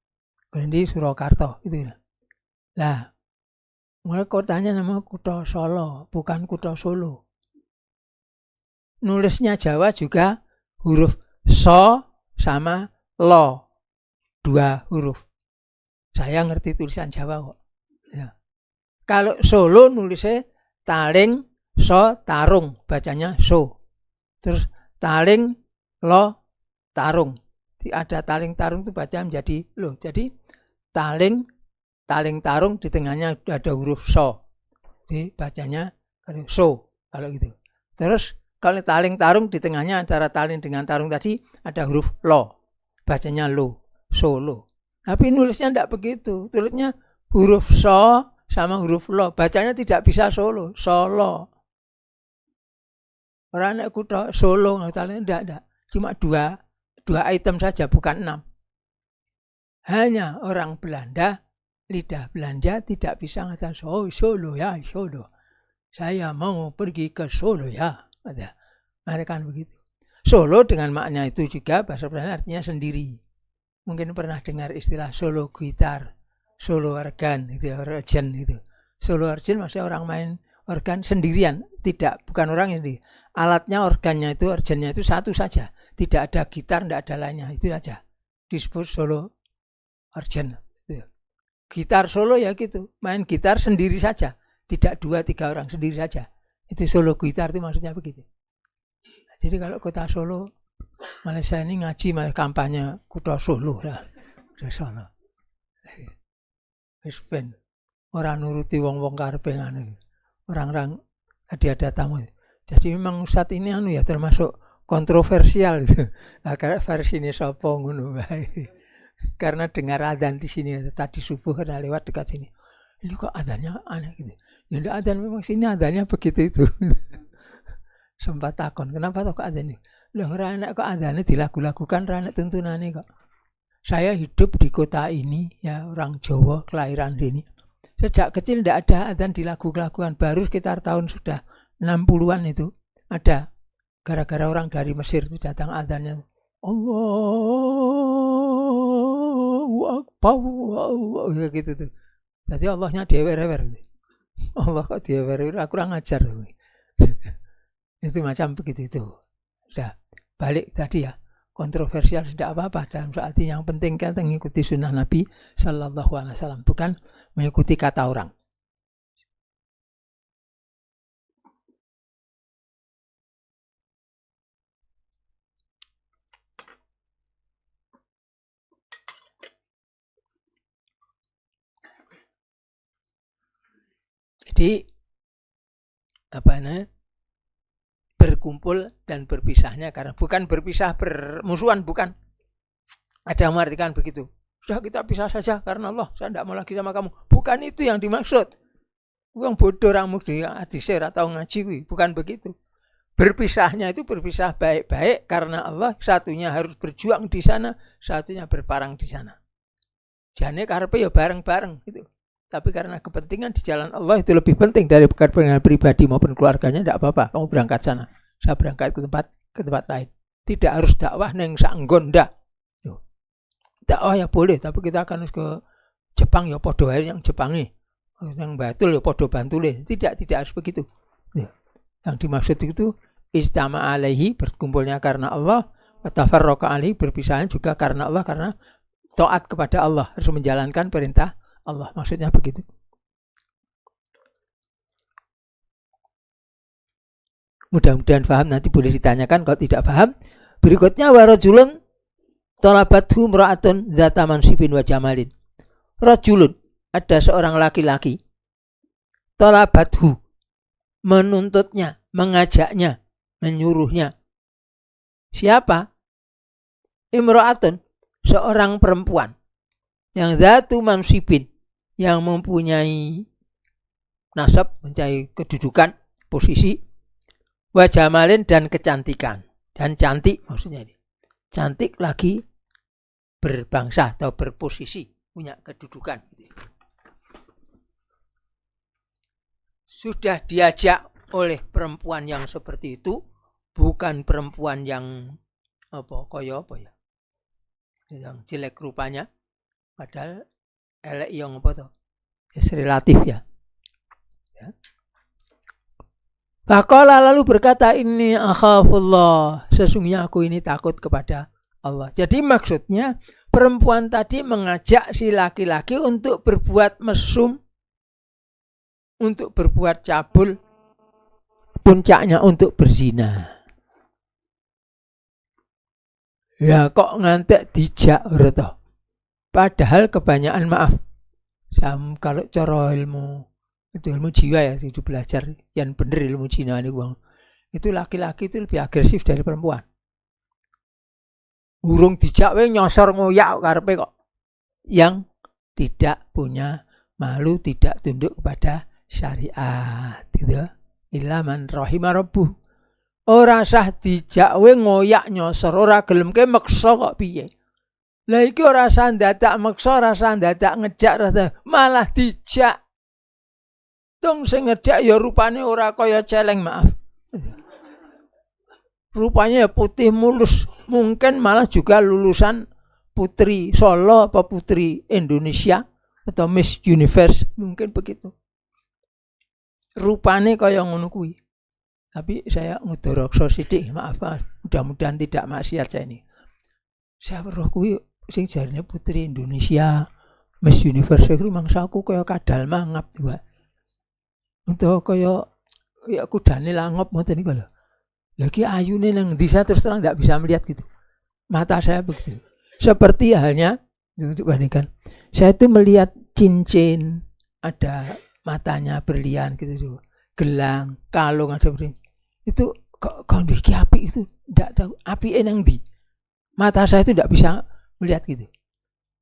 Kemudian Surakarta itu. Lah, mulai kotanya nama Kutha Solo, bukan Kutha Solo. Nulisnya Jawa juga huruf so sama lo. Dua huruf. Saya ngerti tulisan Jawa kok. Ya. Kalau Solo nulisnya taling so tarung, bacanya so. Terus taling lo tarung. Ada taling tarung itu baca menjadi lo. Jadi taling tarung di tengahnya ada huruf so. Jadi bacanya so kalau gitu. Terus kalau taling tarung di tengahnya antara taling dengan tarung tadi ada huruf lo. Bacanya lo, Solo. Tapi nulisnya tidak begitu. Tulisnya huruf so sama huruf lo. Bacanya tidak bisa Solo, Solo. Orang anak kutha Solo, tidak. Cuma dua item saja, bukan 6. Hanya orang Belanda, lidah Belanda tidak bisa mengatakan Solo ya, Solo. Saya mau pergi ke Solo ya. Mereka kan begitu. Solo dengan makna itu juga bahasa Belanda artinya sendiri. Mungkin pernah dengar istilah solo gitar, solo organ, organ itu. Solo organ maksudnya orang main organ sendirian, bukan orang ini. Alatnya, organnya itu satu saja. Tidak ada gitar, tidak ada lainnya, itu saja. Disebut solo organ. Gitar solo ya gitu, main gitar sendiri saja. Tidak 2-3 orang, sendiri saja. Itu solo gitar itu maksudnya begitu. Jadi kalau kota Solo Malaysia ini ngaji malah kampanye Kutha Solo lah. Solo. Wis ben ora nuruti wong-wong karepe ngene. Orang-orang tadi ada tamu. Jadi memang Ustadz ini ya termasuk kontroversial gitu. Nah, karena versi ini sapa ngono bae. Karena dengar adzan di sini tadi subuh ada lewat dekat sini. Ini kok adzannya aneh gitu. Ya ndak adzan memang sini adzannya begitu itu. Sempat takon, kenapa kok adzan ini? Lah ora enak kok adzannya dilagu-lagukan, ora enak tuntunane kok. Saya hidup di kota ini, ya orang Jawa, kelahiran sini. Sejak kecil tidak ada adzan dilagu-lagukan. Baru sekitar tahun sudah 60-an itu ada. Gara-gara orang dari Mesir itu datang adzannya. Allahu Akbar. Gitu tuh. Jadi Allahnya dewer-dewer. Allah kok dewer-dewer, aku kurang ajar. Itu macam begitu itu. Sudah balik tadi ya. Kontroversial tidak apa-apa dalam soal yang penting kita mengikuti sunnah Nabi Sallallahu Alaihi Wasallam, bukan mengikuti kata orang. Jadi apa namanya? Berkumpul dan berpisahnya karena bukan berpisah bermusuhan, bukan. Ada yang mengartikan begitu. Sudah kita pisah saja karena Allah, saya tidak mau lagi sama kamu. Bukan itu yang dimaksud. Yang bodoh ramu di hadisir atau ngaji, bukan begitu. Berpisahnya itu berpisah baik-baik karena Allah. Satunya harus berjuang di sana, satunya berperang di sana. Jane karepe ya bareng-bareng gitu. Tapi karena kepentingan di jalan Allah itu lebih penting dari kepentingan pribadi maupun keluarganya, tidak apa-apa. Kamu berangkat sana, saya berangkat ke tempat lain. Tidak harus dakwah neng sanggon, ndak. Dakwah ya boleh, tapi kita akan ke Jepang ya podo ae yang Jepange. Yang Batul ya podo Bantule. Tidak harus begitu. Yang dimaksud itu istama alaihi, berkumpulnya karena Allah, tafarraqa alaihi, berpisahnya juga karena Allah, karena taat kepada Allah, harus menjalankan perintah Allah, maksudnya begitu. Mudah-mudahan paham, nanti boleh ditanyakan kalau tidak paham. Berikutnya warajulun talabathu mra'atun dzata mansibin wa jamalin. Rajulun, ada seorang laki-laki. Talabathu, menuntutnya, mengajaknya, menyuruhnya. Siapa? Imra'atun, seorang perempuan yang dzatu mansibin, yang mempunyai nasab, mempunyai kedudukan, posisi, wa jamalin, dan kecantikan. Dan cantik maksudnya ini. Cantik lagi berbangsa atau berposisi, punya kedudukan. Sudah diajak oleh perempuan yang seperti itu, bukan perempuan yang yang jelek rupanya, padahal elek yang relatif ya. Faqala, lalu berkata, ini akhafullah, sesungguhnya aku ini takut kepada Allah. Jadi maksudnya perempuan tadi mengajak si laki-laki untuk berbuat mesum, untuk berbuat cabul, puncaknya untuk berzina. Ya kok ngantek dijak toh. Padahal kebanyakan, maaf, kalau cara ilmu, itu ilmu jiwa ya, itu belajar yang bener ilmu Cina ini, bang. Itu laki-laki itu lebih agresif dari perempuan. Urung dijak we nyosor ngoyak karepe kok. Yang tidak punya malu, tidak tunduk kepada syariat, gitu. Illa man rahima rabbuh. Ora sah dijak we ngoyak nyosor, ora gelem ke meksa kok piye. Lah iki ora sah dadak meksa, ora sah dadak ngejak, malah dijak. Tung sing ngejak ya rupane ora kaya celeng, maaf. Rupanya ya putih mulus, mungkin malah juga lulusan Putri Solo apa Putri Indonesia atau Miss Universe, mungkin begitu. Rupane kaya ngono kuwi. Tapi saya ngudorokso sithik, maaf, mudah-mudahan tidak maksiat saya ini. Saya roh kuwi sing jarine Putri Indonesia, Miss Universe iku mangsaku kaya kadal mangap juga. Untuk kaya ya kudane langop ngoten niku lho. Lagi ayune nang ndi, saya terus terang tidak bisa melihat gitu. Mata saya begitu. Seperti halnya untuk bandingkan, saya itu melihat cincin, ada matanya berlian gitu, gelang, kalung ada berlian. Itu kok iki api itu tidak tahu api nang ndi. Mata saya itu tidak bisa melihat gitu.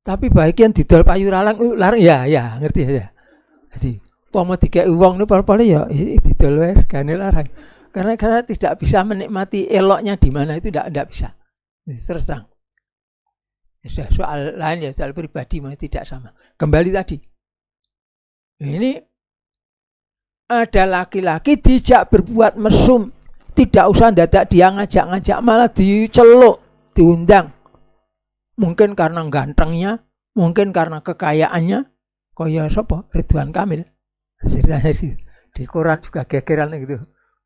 Tapi bagian didol payu larang ya ngerti ya. Jadi pomo dikek wong niku pol-pole ya didol wae regane larang. Karena tidak bisa menikmati eloknya di mana itu tidak bisa. Terus terang. Soal lain ya, soal pribadi tidak sama. Kembali tadi. Ini ada laki-laki dijak berbuat mesum. Tidak usah dadak dia ngajak-ngajak, malah diceluk, diundang. Mungkin karena gantengnya, mungkin karena kekayaannya. Kaya sapa? Ridwan Kamil. Ceritanya di koran juga gegeran gitu.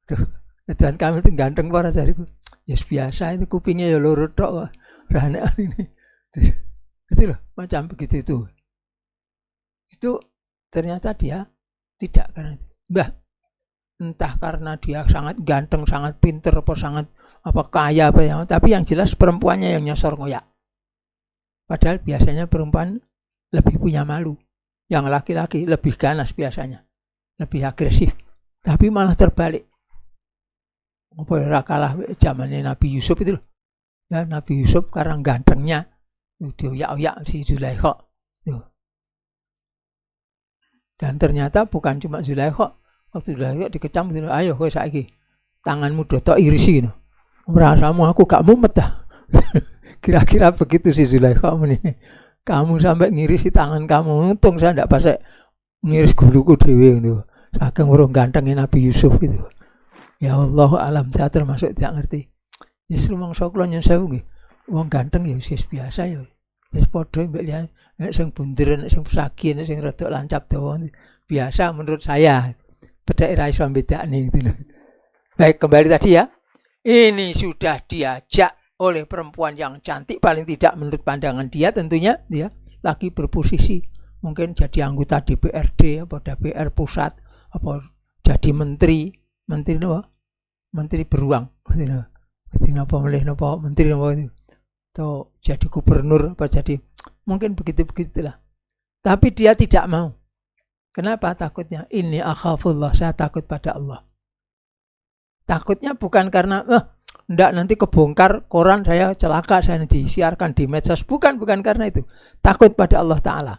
Tuh, Ridwan Kamil itu ganteng para jariku. Ya biasa itu kupingnya ya loro tok. Rane ini. Itu loh, macam begitu itu. Itu ternyata dia tidak karena itu. Entah karena dia sangat ganteng, sangat pinter, sangat kaya tapi yang jelas perempuannya yang nyosor ngoyak. Padahal biasanya perempuan lebih punya malu. Yang laki-laki lebih ganas biasanya, lebih agresif. Tapi malah terbalik. Apa kalah zamannya Nabi Yusuf itu loh. Ya, Nabi Yusuf karena gantengnya dioyak-oyak si Zulaikha. Dan ternyata bukan cuma Zulaikha. Waktu Zulaikha dikecam gitu, ayo kowe saiki tanganmu dotok irisi gitu. Merasamu aku gak mumet dah. Kira-kira begitu si Zulaikha ini. Kamu sampai ngirisi tangan kamu, untung saya tidak pasai ngiris guluku dewe gitu. Saking orang gantengnya Nabi Yusuf itu. Ya Allah alam, saya termasuk tidak ngerti. Justru mangsa kula nyun sewu nggih. Wong ganteng ya wis biasa ya. Wis padha mbek liyan nek sing bunder, nek sing pesagi, nek sing rada lancap dawa. Biasa menurut saya. Bedake ra iso bedakne gitu loh. Baik, kembali tadi ya. Ini sudah diajak oleh perempuan yang cantik, paling tidak menurut pandangan dia tentunya dia lagi berposisi mungkin jadi anggota DPRD atau DPR pusat, apa jadi menteri beruang, menteri atau jadi gubernur, apa jadi mungkin begitulah. Tapi dia tidak mau. Kenapa takutnya? Ini akhafullah, saya takut pada Allah. Takutnya bukan karena ndak nanti kebongkar koran saya celaka, saya disiarkan di medsos. Bukan karena itu. Takut pada Allah Ta'ala.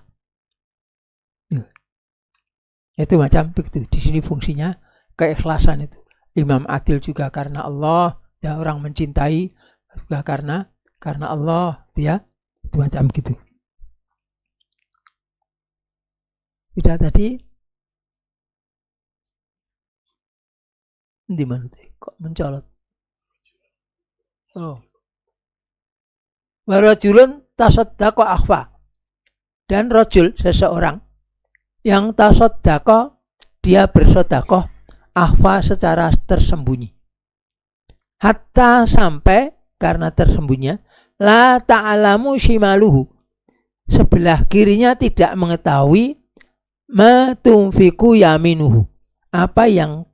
Itu macam begitu. Di sini fungsinya keikhlasan itu. Imam Adil juga karena Allah. Ya, orang mencintai juga karena Allah. Ya, itu macam gitu. Sudah tadi. Di mana tadi? Kok mencolot? Warajulun tasaddaqa akhfa. Dan rajul seseorang yang tasaddaqa, dia bersedekah akhfa secara tersembunyi. Hatta sampai karena tersembunyi, la ta'lamu shimaluhu. Sebelah kirinya tidak mengetahui ma tunfiku yaminuhu. Apa yang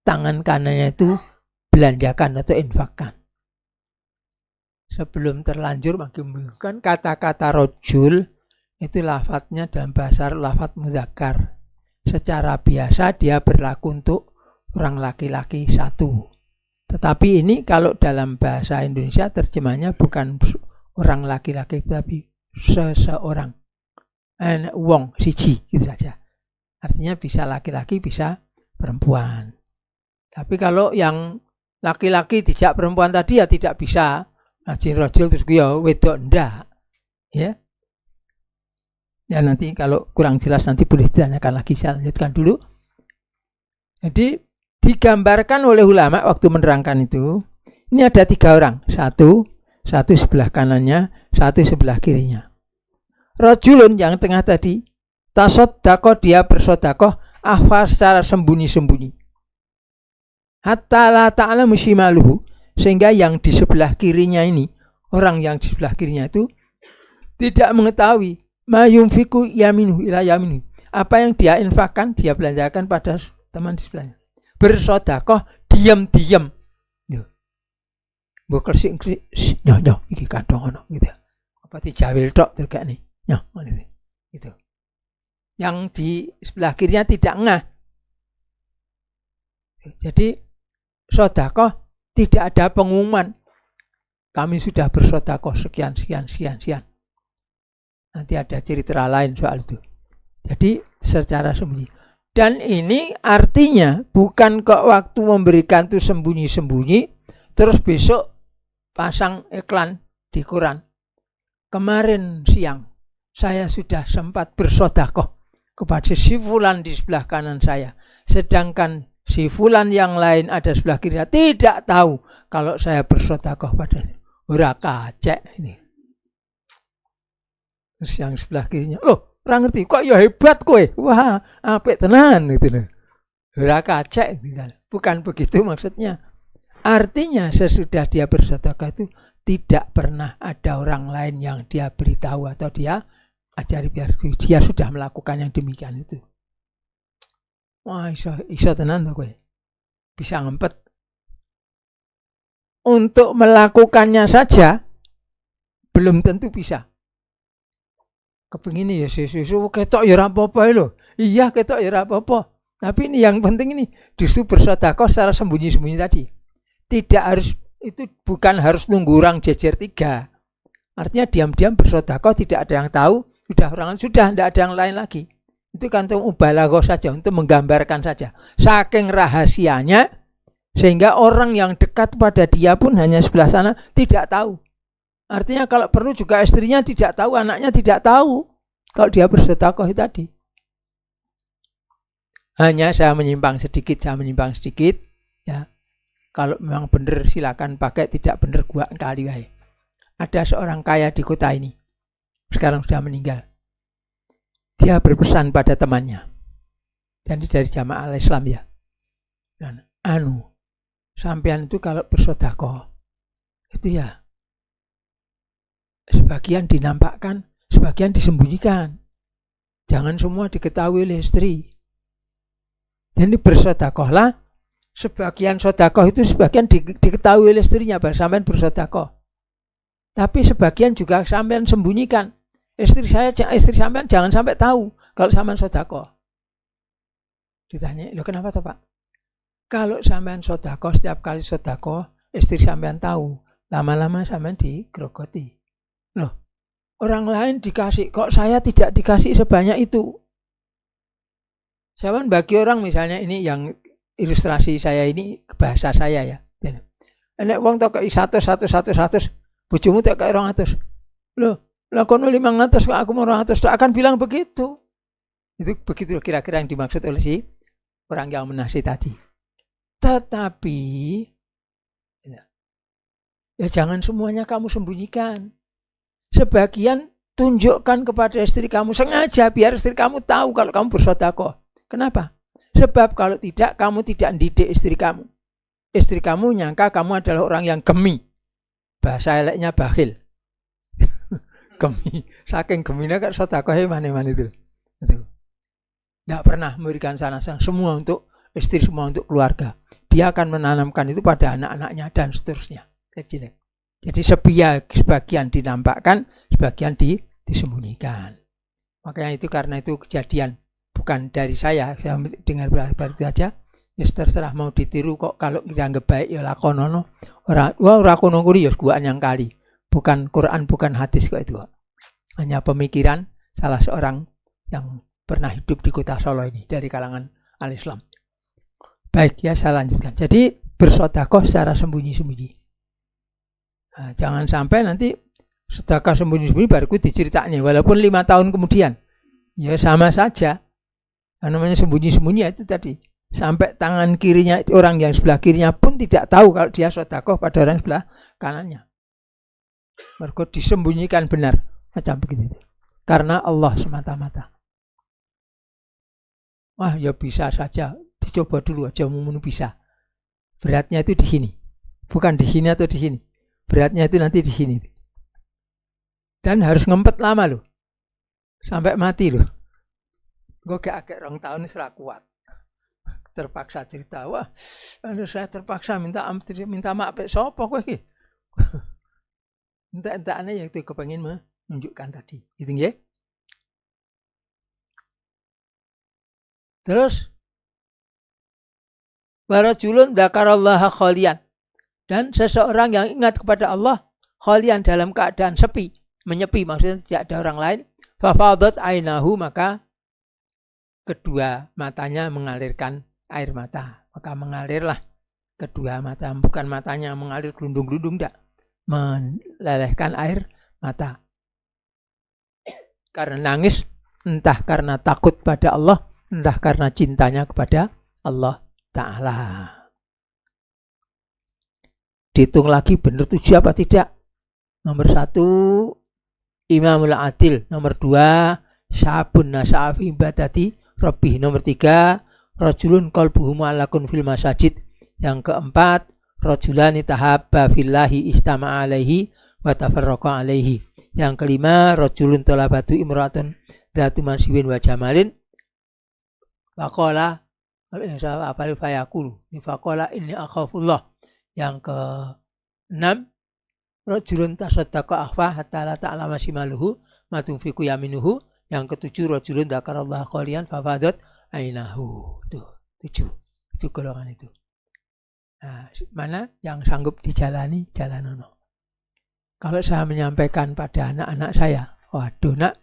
tangan kanannya itu belanjakan atau infakkan. Sebelum terlanjur menginginkan kata-kata rojul itu lafadznya dalam bahasa lafadz mudzakkar. Secara biasa dia berlaku untuk orang laki-laki satu. Tetapi ini kalau dalam bahasa Indonesia terjemahnya bukan orang laki-laki tapi seseorang. Wong siji gitu saja. Artinya bisa laki-laki bisa perempuan. Tapi kalau yang laki-laki dijak perempuan tadi ya tidak bisa. Ajin rojul terus ya wedok ndak. Ya. Ya nanti kalau kurang jelas nanti boleh ditanyakan lagi, saya lanjutkan dulu. Jadi digambarkan oleh ulama waktu menerangkan itu, ini ada 3 orang, satu sebelah kanannya, satu sebelah kirinya. Rojulun yang tengah tadi, tasaddaqa, dia bersedekah akhfa secara sembunyi-sembunyi. Hatta la ta'lamu shimaluhu, sehingga yang di sebelah kirinya ini, orang yang di sebelah kirinya itu tidak mengetahui ma yunfiku yaminu ila yaminu, apa yang dia infakkan, dia belanjakan pada teman di sebelahnya. Bersedekah diam-diam. mbok kresik-kresik nyoh iki kadang ono gitu. Apa dijawil tok terkene. Nyoh gitu. Yang di sebelah kirinya tidak ngah. Jadi sedekah tidak ada pengumuman. Kami sudah bersedekah sekian. Nanti ada cerita lain soal itu. Jadi secara sembunyi. Dan ini artinya bukan kok waktu memberikan itu sembunyi-sembunyi, terus besok pasang iklan di koran. Kemarin siang saya sudah sempat bersedekah kepada si fulan di sebelah kanan saya. Sedangkan si fulan yang lain ada sebelah kiri tidak tahu kalau saya bersedekah padanya. Ora kacek ini. Terus yang sebelah kirinya, loh, orang ngerti kok ya hebat kowe. Wah, apik tenan gitu loh. Ora kacek gitu. Bukan begitu maksudnya. Artinya sesudah dia bersedekah itu tidak pernah ada orang lain yang dia beritahu atau dia ajari biar dia sudah melakukan yang demikian itu. Wah, iso tenan tuh kowe. Bisa ngempet. Untuk melakukannya saja belum tentu bisa. Kepengin ya susu ketok ya ora apa-apa lho. Iya ketok ya ora apa-apa. Tapi ini yang penting ini justru bersedekah secara sembunyi-sembunyi tadi. Tidak harus itu bukan harus nunggu orang jejer 3. Artinya diam-diam bersedekah tidak ada yang tahu, sudah tidak ada yang lain lagi. Itu kan untuk mubalaghah saja, untuk menggambarkan saja. Saking rahasianya sehingga orang yang dekat pada dia pun hanya sebelah sana tidak tahu. Artinya kalau perlu juga istrinya tidak tahu, anaknya tidak tahu kalau dia bersedekah tadi. Hanya saya menyimpang sedikit ya. Kalau memang benar silakan pakai, tidak benar gua kali wae. Ada seorang kaya di kota ini. Sekarang sudah meninggal. Dia berpesan pada temannya. Dan dari jamaah Islam ya. Dan sampean itu kalau bersedekah itu ya sebagian dinampakkan, sebagian disembunyikan. Jangan semua diketahui oleh istri. Jadi bersedekahlah, sebagian sedekah itu sebagian diketahui oleh istrinya bahwa sampean bersedekah. Tapi sebagian juga sampean sembunyikan. Istri sampean jangan sampai tahu kalau sampean sedekah. Ditanya, "Loh kenapa toh, Pak?" Kalau sampean sedekah, setiap kali sedekah, istri sampean tahu, lama-lama sampean digrogoti. Loh, orang lain dikasih, kok saya tidak dikasih sebanyak itu? Sampean bagi orang misalnya ini yang ilustrasi saya ini bahasa saya ya. Nek wong tok kei 100, bojomu tok kei 200. Loh, lah kono 500 kok aku mau 200, tak akan bilang begitu. Itu begitu kira-kira yang dimaksud oleh si orang yang menasih tadi. Tetapi ya jangan semuanya kamu sembunyikan. Sebagian tunjukkan kepada istri kamu sengaja biar istri kamu tahu kalau kamu bersedekah. Kenapa? Sebab kalau tidak kamu tidak mendidik istri kamu. Istri kamu nyangka kamu adalah orang yang gemi. Bahasa eleknya bakhil. Gemi. Saking geminya kan sedekah mana-mana itu. Tidak pernah memberikan sana-sana. Semua untuk istri, semua untuk keluarga. Dia akan menanamkan itu pada anak-anaknya dan seterusnya. Jadi sebagian dinampakkan, sebagian disembunyikan. Makanya itu karena itu kejadian bukan dari saya dengar berita itu aja. Ya terserah mau ditiru kok, kalau dianggap baik ya lakonono. Ora kono kuwi ya guaan yang kali. Bukan Quran, bukan hadis kok itu. Hanya pemikiran salah seorang yang pernah hidup di kota Solo ini dari kalangan al-Islam. Baik ya, saya lanjutkan. Jadi bersedekah secara sembunyi-sembunyi. Nah, jangan sampai nanti sedekah sembunyi-sembunyi baru diceritanya walaupun 5 tahun kemudian. Ya sama saja. Namanya sembunyi-sembunyi itu tadi. Sampai tangan kirinya orang yang sebelah kirinya pun tidak tahu kalau dia sedekah pada orang sebelah kanannya. Mergo disembunyikan benar macam begitu. Karena Allah semata-mata. Wah, ya bisa saja. Dicoba dulu aja mungkin bisa. Beratnya itu di sini. Bukan di sini atau di sini. Beratnya itu nanti di sini. Dan harus ngempet lama loh. Sampai mati loh. Gue agak 2 tahun serah kuat. Terpaksa cerita. Wah, saya terpaksa minta maaf. Sopo kowe iki? Entek-entekane ya itu kepengin menunjukkan tadi. Gitu nggih. Terus warajulun dzakarallaha khalian, dan seseorang yang ingat kepada Allah khalian dalam keadaan sepi, menyepi, maksudnya tidak ada orang lain, fafadat ainahu, maka kedua matanya mengalirkan air mata. Maka mengalirlah kedua mata, bukan matanya mengalir gelundung-gelundung, tidak, melelehkan air mata karena nangis, entah karena takut pada Allah, entah karena cintanya kepada Allah Ta'ala. Dihitung lagi benar 7 apa tidak. Nomor 1 Imamul Adil. Nomor 2 Syabun nasa'afi ibadati Rabbih. Nomor 3 Rajulun qalbuhu mu'allaqun fil masajid. Yang keempat Rajulani tahabba fillahi istama'a alaihi wa tafarraqa alaihi. Yang kelima Rajulun talabatu imra'atun dzatu mansibin wa jamalin faqala faqala inni akhafullah. Yang ke-6 Rajulun tasaddaqa akhfa hatta la ta'lama shimaluhu ma tunfiqu yaminuhu. Yang ke-7 Rajulun dzakarallaha khalian fafadat ainahu. Tuh, 7 golongan itu. Nah, mana yang sanggup dijalani, jalanono. Kalau saya menyampaikan pada anak-anak saya, waduh nak,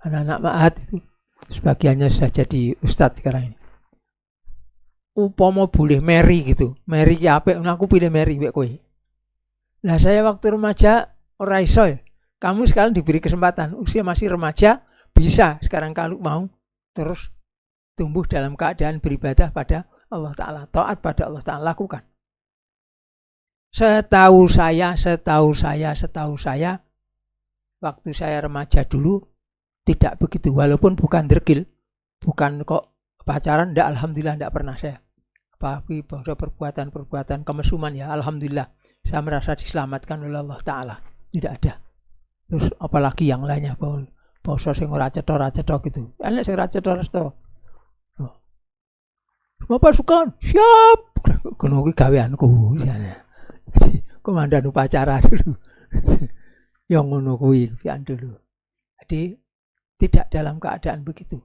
anak-anak ma'had itu sebagiannya sudah jadi ustadz sekarang ini. Umpama boleh Mary gitu, Mary ki apik, aku pilih Mary mbek kowe. Nah saya waktu remaja ora iso. Kamu sekarang diberi kesempatan, usia masih remaja, bisa sekarang kalau mau terus tumbuh dalam keadaan beribadah pada Allah Ta'ala, taat pada Allah Ta'ala, lakukan. Setahu saya, waktu saya remaja dulu tidak begitu, walaupun bukan dergil, bukan kok pacaran, enggak, alhamdulillah enggak pernah saya. Tapi perbuatan-perbuatan kemesuman ya alhamdulillah saya merasa diselamatkan oleh Allah Ta'ala, tidak ada. Terus apalagi yang lainnya, poso sing ora cetha gitu, enak sing ora cetha. Bapak suka, siap. Kono kuwi gaweanku. Jadi komandan upacara dulu. Yang ngono kuwi pian dulu. Jadi tidak dalam keadaan begitu.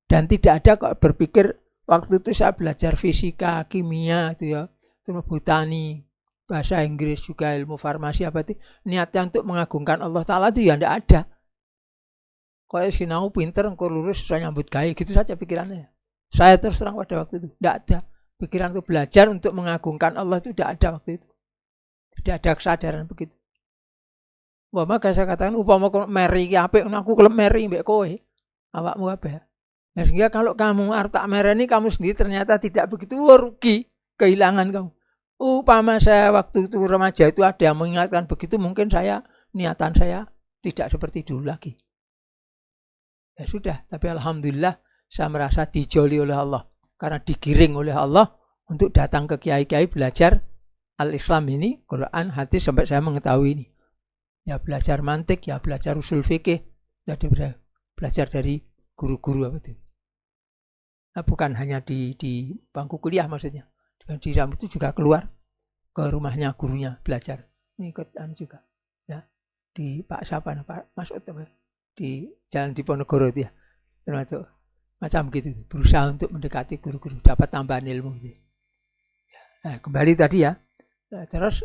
Dan tidak ada kok berpikir waktu itu saya belajar fisika, kimia itu ya, terus botani, bahasa Inggris juga, ilmu farmasi apa itu, niatnya untuk mengagungkan Allah Ta'ala itu ya enggak ada. Kayak sinau pinter, engko lulus saya nyambut gawe, gitu saja pikirannya. Saya terus terang pada waktu itu tidak ada pikiran untuk belajar untuk mengagungkan Allah, itu tidak ada waktu itu. Tidak ada kesadaran begitu. Wah, maka saya katakan upama Mary apik, aku kelem Mary mbek kowe. Awakmu apa? Nah, sehingga kalau kamu artak mereni kamu sendiri ternyata tidak begitu, rugi, kehilangan kamu. Upama saya waktu itu remaja itu ada yang mengingatkan begitu, mungkin niatan saya tidak seperti dulu lagi. Ya sudah, tapi alhamdulillah saya merasa dijoli oleh Allah karena digiring oleh Allah untuk datang ke kiai-kiai belajar al-Islam ini, Quran, hadis, sampai saya mengetahui ini. Ya belajar mantik, ya belajar usul fikih, ya belajar dari guru-guru apa itu. Nah, bukan hanya di bangku kuliah maksudnya. Di dalam itu juga keluar ke rumahnya gurunya belajar. Ikut juga. Ya, di Pak siapa, Pak Masud, di Jalan Diponegoro itu ya. Termasuk macam begitu, berusaha untuk mendekati guru-guru, dapat tambahan ilmu gitu. Nah, kembali tadi ya. Nah, terus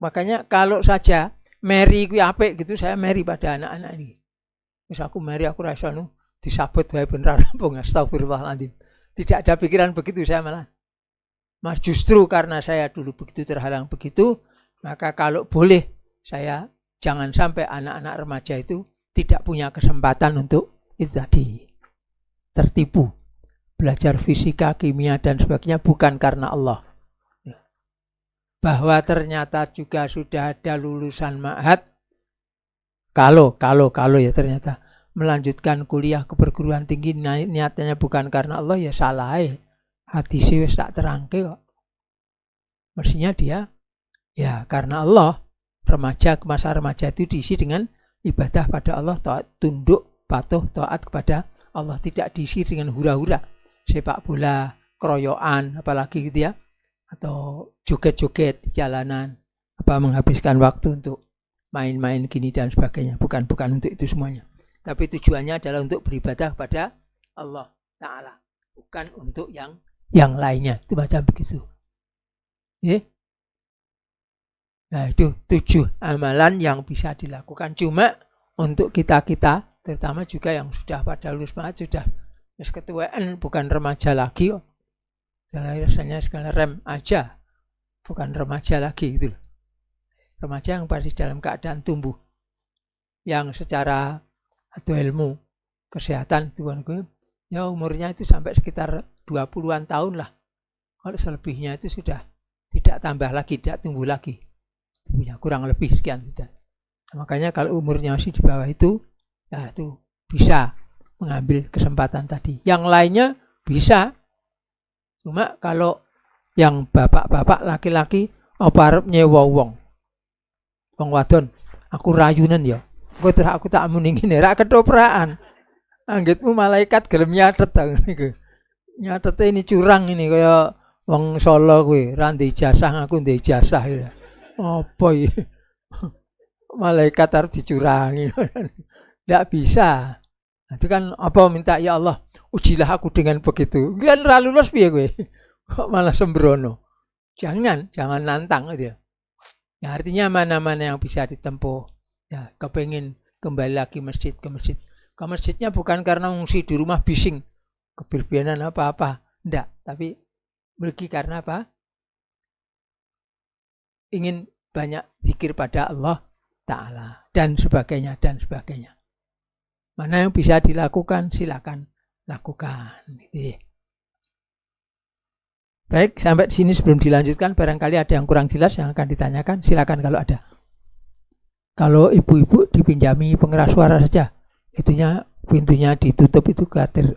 makanya kalau saja Mary kuwi apik gitu, saya Mary pada anak-anak ini. Wis aku Mary, aku ra iso disabut wae bener rampung, astagfirullahaladzim. Tidak ada pikiran begitu saya malah. Mas justru karena saya dulu begitu terhalang begitu, maka kalau boleh saya jangan sampai anak-anak remaja itu tidak punya kesempatan untuk itu tadi. Tertipu, belajar fisika, kimia dan sebagainya bukan karena Allah. Bahwa ternyata juga sudah ada lulusan ma'had, kalau ya ternyata melanjutkan kuliah ke perguruan tinggi niatnya bukan karena Allah, ya salah ya. Hadisnya wis tak terangke kok. Mestinya dia ya karena Allah. Masa remaja itu diisi dengan ibadah pada Allah, taat, tunduk, patuh, taat kepada Allah, tidak diisi dengan hura-hura, sepak bola, keroyokan, apalagi gitu ya, atau joget-joget di jalanan, menghabiskan waktu untuk main-main gini dan sebagainya. Bukan untuk itu semuanya. Tapi tujuannya adalah untuk beribadah kepada Allah Ta'ala. Bukan untuk yang lainnya. Itu macam begitu. Ya. Nah, itu 7 amalan yang bisa dilakukan. Cuma untuk kita-kita, terutama juga yang sudah pada lulus banget, sudah ketuaan, bukan remaja lagi. Dan rasanya segala rem aja, bukan remaja lagi gitu. Remaja yang pasti dalam keadaan tumbuh, yang secara atau ilmu kesehatan Tuhan gue, ya umurnya itu sampai sekitar 20-an tahun lah. Kalau selebihnya itu sudah tidak tambah lagi, tidak tumbuh lagi. Punya kurang lebih sekian gitu. Makanya kalau umurnya masih di bawah itu, ya itu bisa mengambil kesempatan tadi. Yang lainnya bisa. Cuma kalau yang bapak-bapak laki-laki apa arep nyewa wong wadon, aku rayunan ya. Aku tak muni ngene, ra ketopraan. Anggitmu malaikat gelem nyatet niku. Nyatete ini curang ini kaya wong Solo kuwi, ra ndek ijazah, aku ndek ijazah ya. Apa ya? Malaikat harus dicurangi. Tidak bisa. Itu kan apa minta, ya Allah, ujilah aku dengan begitu. Kan ra lulus piye kowe? Kok malah sembrono. Jangan nantang aja. Ya artinya mana-mana yang bisa ditempuh. Ya, kepengin kembali lagi ke masjid. Ke masjidnya bukan karena ngungsi di rumah bising, keberbianan apa-apa. Enggak, tapi pergi karena apa? Ingin banyak zikir pada Allah Ta'ala dan sebagainya. Mana yang bisa dilakukan, silakan lakukan. Gitu. Baik, sampai di sini sebelum dilanjutkan, barangkali ada yang kurang jelas yang akan ditanyakan, silakan kalau ada. Kalau ibu-ibu dipinjami pengeras suara saja, pintunya ditutup itu khawatir,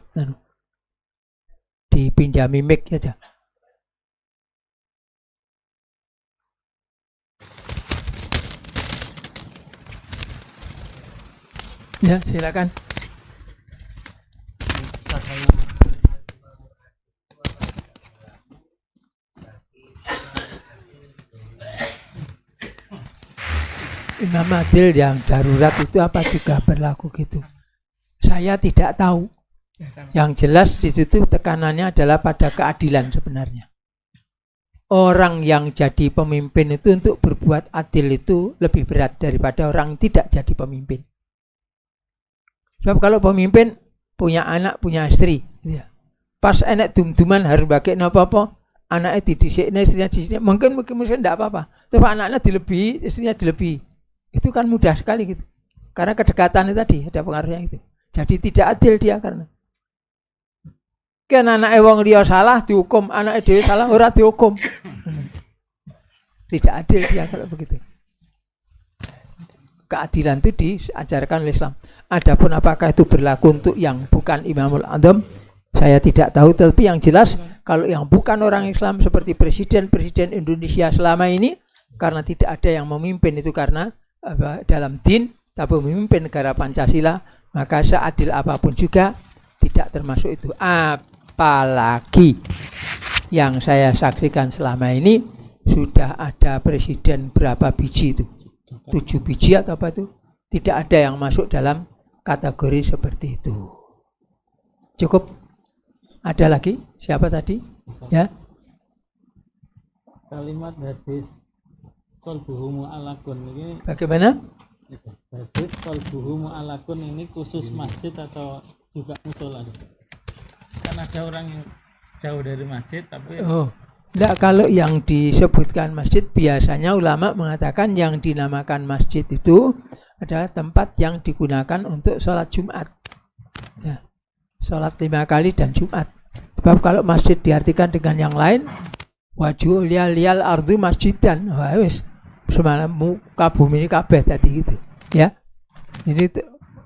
dipinjami mic saja. Ya, silakan. Imam Adil yang darurat itu apa juga berlaku gitu? Saya tidak tahu. Yang jelas di situ tekanannya adalah pada keadilan sebenarnya. Orang yang jadi pemimpin itu untuk berbuat adil itu lebih berat daripada orang tidak jadi pemimpin. Sebab kalau pemimpin punya anak, punya istri, ya. Pas enak dum-duman harus pakai apa-apa, anaknya didisiknya, istrinya didisiknya, mungkin tidak apa-apa. Tapi anaknya dilebihi, istrinya dilebihi. Itu kan mudah sekali gitu. Karena kedekatan itu tadi ada pengaruhnya itu. Jadi tidak adil dia karena. Kan anak wong liya salah dihukum, anak dhewe salah ora dihukum. Tidak adil dia kalau begitu. Keadilan itu diajarkan oleh Islam. Adapun apakah itu berlaku untuk yang bukan Imamul A'zam, saya tidak tahu. Tapi yang jelas kalau yang bukan orang Islam seperti presiden Indonesia selama ini, karena tidak ada yang memimpin itu karena dalam din, tapi memimpin negara Pancasila, maka seadil apapun juga tidak termasuk itu. Apalagi yang saya saksikan selama ini sudah ada presiden berapa biji itu, 7 biji atau apa itu, tidak ada yang masuk dalam kategori seperti itu. Cukup. Ada lagi? Siapa tadi? Ya. Kalimat hadis qalbuhu mu'allaqun ini bagaimana? Hadis qalbuhu mu'allaqun ini khusus masjid atau juga musola? Kan ada orang yang jauh dari masjid tapi enggak, kalau yang disebutkan masjid biasanya ulama mengatakan yang dinamakan masjid itu adalah tempat yang digunakan untuk sholat Jumat. Ya. Sholat 5 kali dan Jumat. Sebab kalau masjid diartikan dengan yang lain, wajhu liyal ardu masjidan, wah wis semalam muka bumi ini kabeh tadi gitu ya. Jadi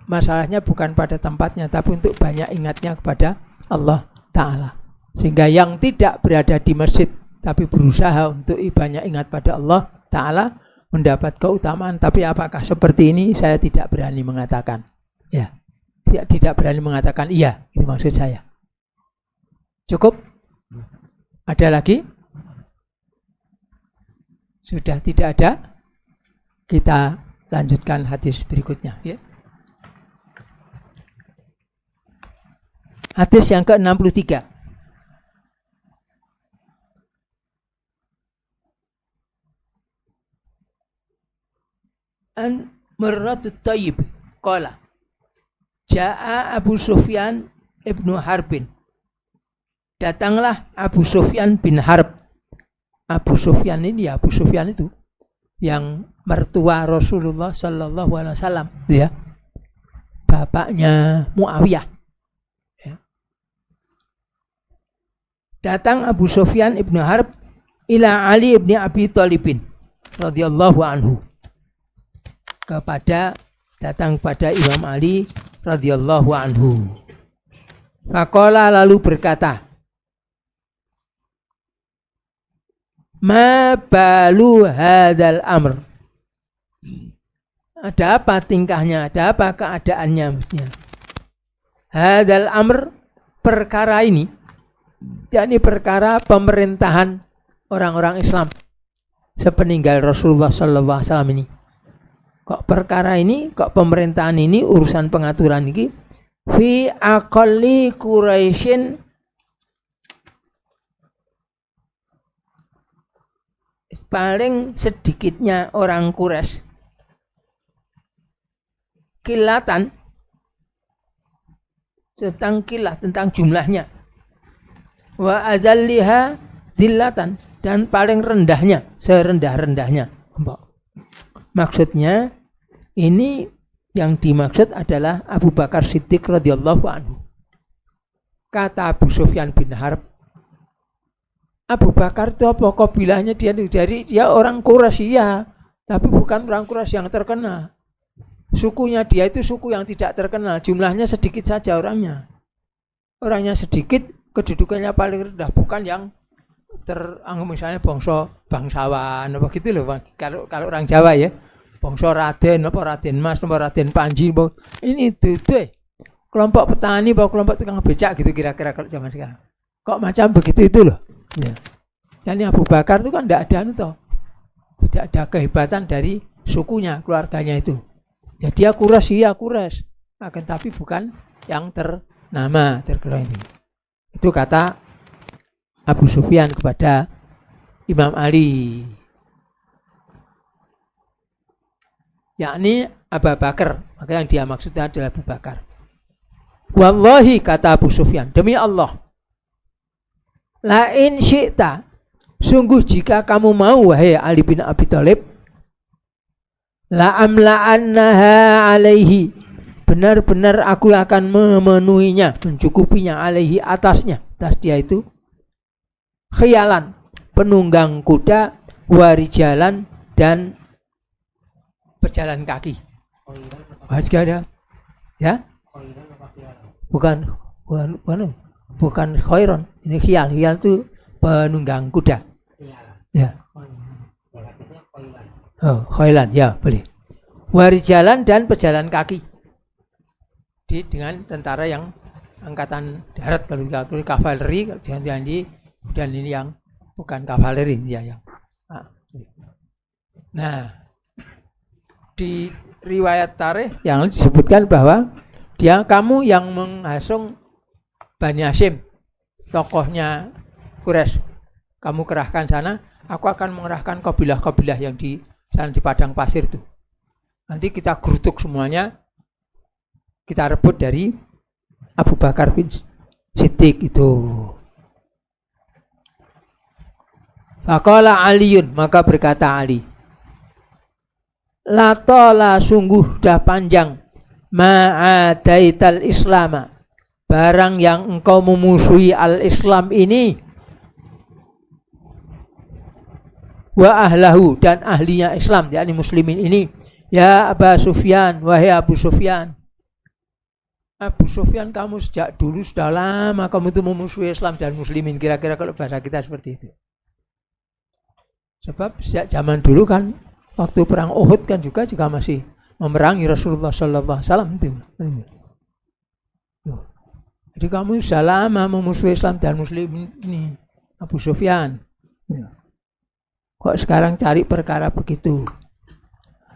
masalahnya bukan pada tempatnya, tapi untuk banyak ingatnya kepada Allah Ta'ala. Sehingga yang tidak berada di masjid tapi berusaha untuk banyak ingat pada Allah Ta'ala mendapat keutamaan. Tapi apakah seperti ini, saya tidak berani mengatakan. Ya, tidak berani mengatakan iya, itu maksud saya. Cukup? Ada lagi? Sudah tidak ada, kita lanjutkan hadis berikutnya ya. Hadis yang ke-63. An Murratut Thayyib qala Ja'a Abu Sufyan ibnu Harbin. Datanglah Abu Sufyan bin Harb. Abu Sufyan ini ya, Abu Sufyan itu yang mertua Rasulullah sallallahu alaihi wasallam, ya. Bapaknya Muawiyah. Ya. Datang Abu Sufyan ibnu Harb ila Ali ibn Abi Thalibin radhiyallahu anhu. Datang pada Imam Ali radhiyallahu anhu. Faqala lalu berkata, ma balu hadzal amr. Ada apa tingkahnya? Ada apa keadaannya mestinya? Hadzal amr, perkara ini, yakni perkara pemerintahan orang-orang Islam sepeninggal Rasulullah sallallahu alaihi wasallam ini. Kok perkara ini, kok pemerintahan ini, urusan pengaturan ini fi aqalli Quraisyin, paling sedikitnya orang Quraisy, kilatan, tentang jumlahnya, wa azalliha dillatan, dan paling rendahnya, serendah-rendahnya. Maksudnya ini yang dimaksud adalah Abu Bakar Siddiq radhiyallahu anhu. Kata Abu Sufyan bin Harb, Abu Bakar itu apa? Kabilahnya dia orang Quraisy, ya, tapi bukan orang Quraisy yang terkenal. Sukunya dia itu suku yang tidak terkenal, jumlahnya sedikit saja orangnya. Orangnya sedikit, kedudukannya paling rendah, bukan yang misalnya bangsawan apa gitu loh. Kalau orang Jawa ya, bangsa Raden apa Raden Mas apa Raden Panji, ini tuh kelompok petani atau kelompok tukang becak gitu kira-kira kalau zaman sekarang. Kok macam begitu itu loh. Ya. Yani Abu Bakar itu kan tidak ada tidak ada kehebatan dari sukunya, keluarganya itu. Ya dia Quraisy, ya Quraisy, akan tapi bukan yang ternama, terkenal itu. Itu kata Abu Sufyan kepada Imam Ali. Yakni Abu Bakar, maka yang dia maksudnya adalah Abu Bakar. Wallahi, kata Abu Sufyan, demi Allah, la in syi'ta, sungguh jika kamu mau wahai Ali bin Abi Thalib, la amla'annaha alaihi, benar-benar aku akan memenuhinya, mencukupinya, alaihi, atasnya, atas dia itu, khiyalan, penunggang kuda, warijalan, dan berjalan kaki. Wajib ada, ya? Bukan khairon, ini khiyal itu penunggang kuda. Ya. Oh, khailan, ya boleh. Warijalan dan pejalan kaki. Dengan tentara yang angkatan darat, kalau kavaleri, dan ini yang bukan kavaleri, ya yang. Nah, di riwayat tarikh yang disebutkan bahwa kamu yang menghasung Bani Hashim, tokohnya Quraisy, kamu kerahkan sana, aku akan mengerahkan kabilah-kabilah yang di sana di padang pasir itu. Nanti kita gerutuk semuanya, kita rebut dari Abu Bakar bin Siddiq itu. Faqala Aliun, maka berkata Ali, la tola, sungguh dah panjang, ma'adaital islama, barang yang engkau memusuhi al-Islam ini, wa ahlahu, dan ahlinya Islam, yakni muslimin ini, ya Abu Sufyan, wahai Abu Sufyan. Abu Sufyan, kamu sejak dulu sudah lama kamu itu memusuhi Islam dan muslimin, kira-kira kalau bahasa kita seperti itu. Sebab sejak zaman dulu kan, waktu perang Uhud kan juga masih memerangi Rasulullah sallallahu alaihi wasallam itu. Jadi kamu sudah lama memusuhi Islam dan muslim ini, Abu Sufyan. Kok sekarang cari perkara begitu?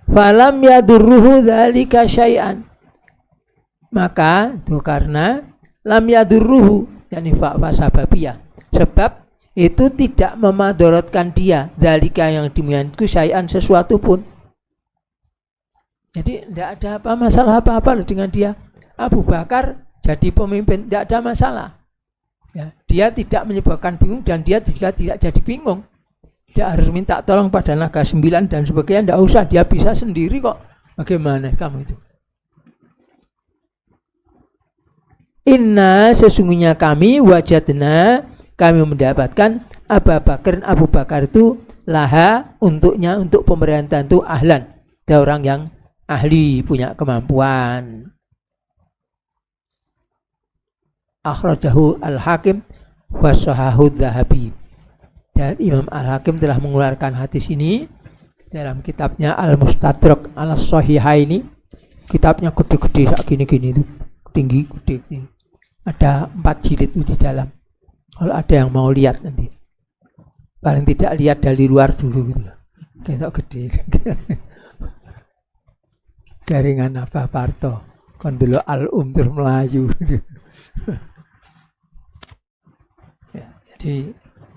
Falam yadurruhu dzalika syai'an. Maka itu karena lam yadurruhu, yakni fa sababiyah. Sebab itu tidak memadaratkan dia, dzalika yang demikian itu syai'an sesuatu pun. Jadi tidak ada masalah apa-apa loh dengan dia. Abu Bakar jadi pemimpin, tidak ada masalah. Ya, dia tidak menyebabkan bingung dan dia juga tidak jadi bingung. Dia harus minta tolong pada naga 9 dan sebagainya, tidak usah, dia bisa sendiri kok. Bagaimana kamu itu? Inna sesungguhnya kami wajadna, kami mendapatkan Abu Bakar itu laha untuknya, untuk pemerintahan itu ahlan, ada orang yang ahli, punya kemampuan. Akhrajahu al-Hakim wa sahahu Dzahabi. Dan Imam Al-Hakim telah mengeluarkan hadis ini dalam kitabnya Al-Mustadrak Al-Sahihaini. Kitabnya gede-gede kayak gini-gini itu, tinggi gede. Ada 4 jilid di dalam. Kalau ada yang mau lihat nanti, paling tidak lihat dari luar dulu gitu. Kayak gede. Jaringan apa Parto? Kon dulu terus Melayu. Ya, jadi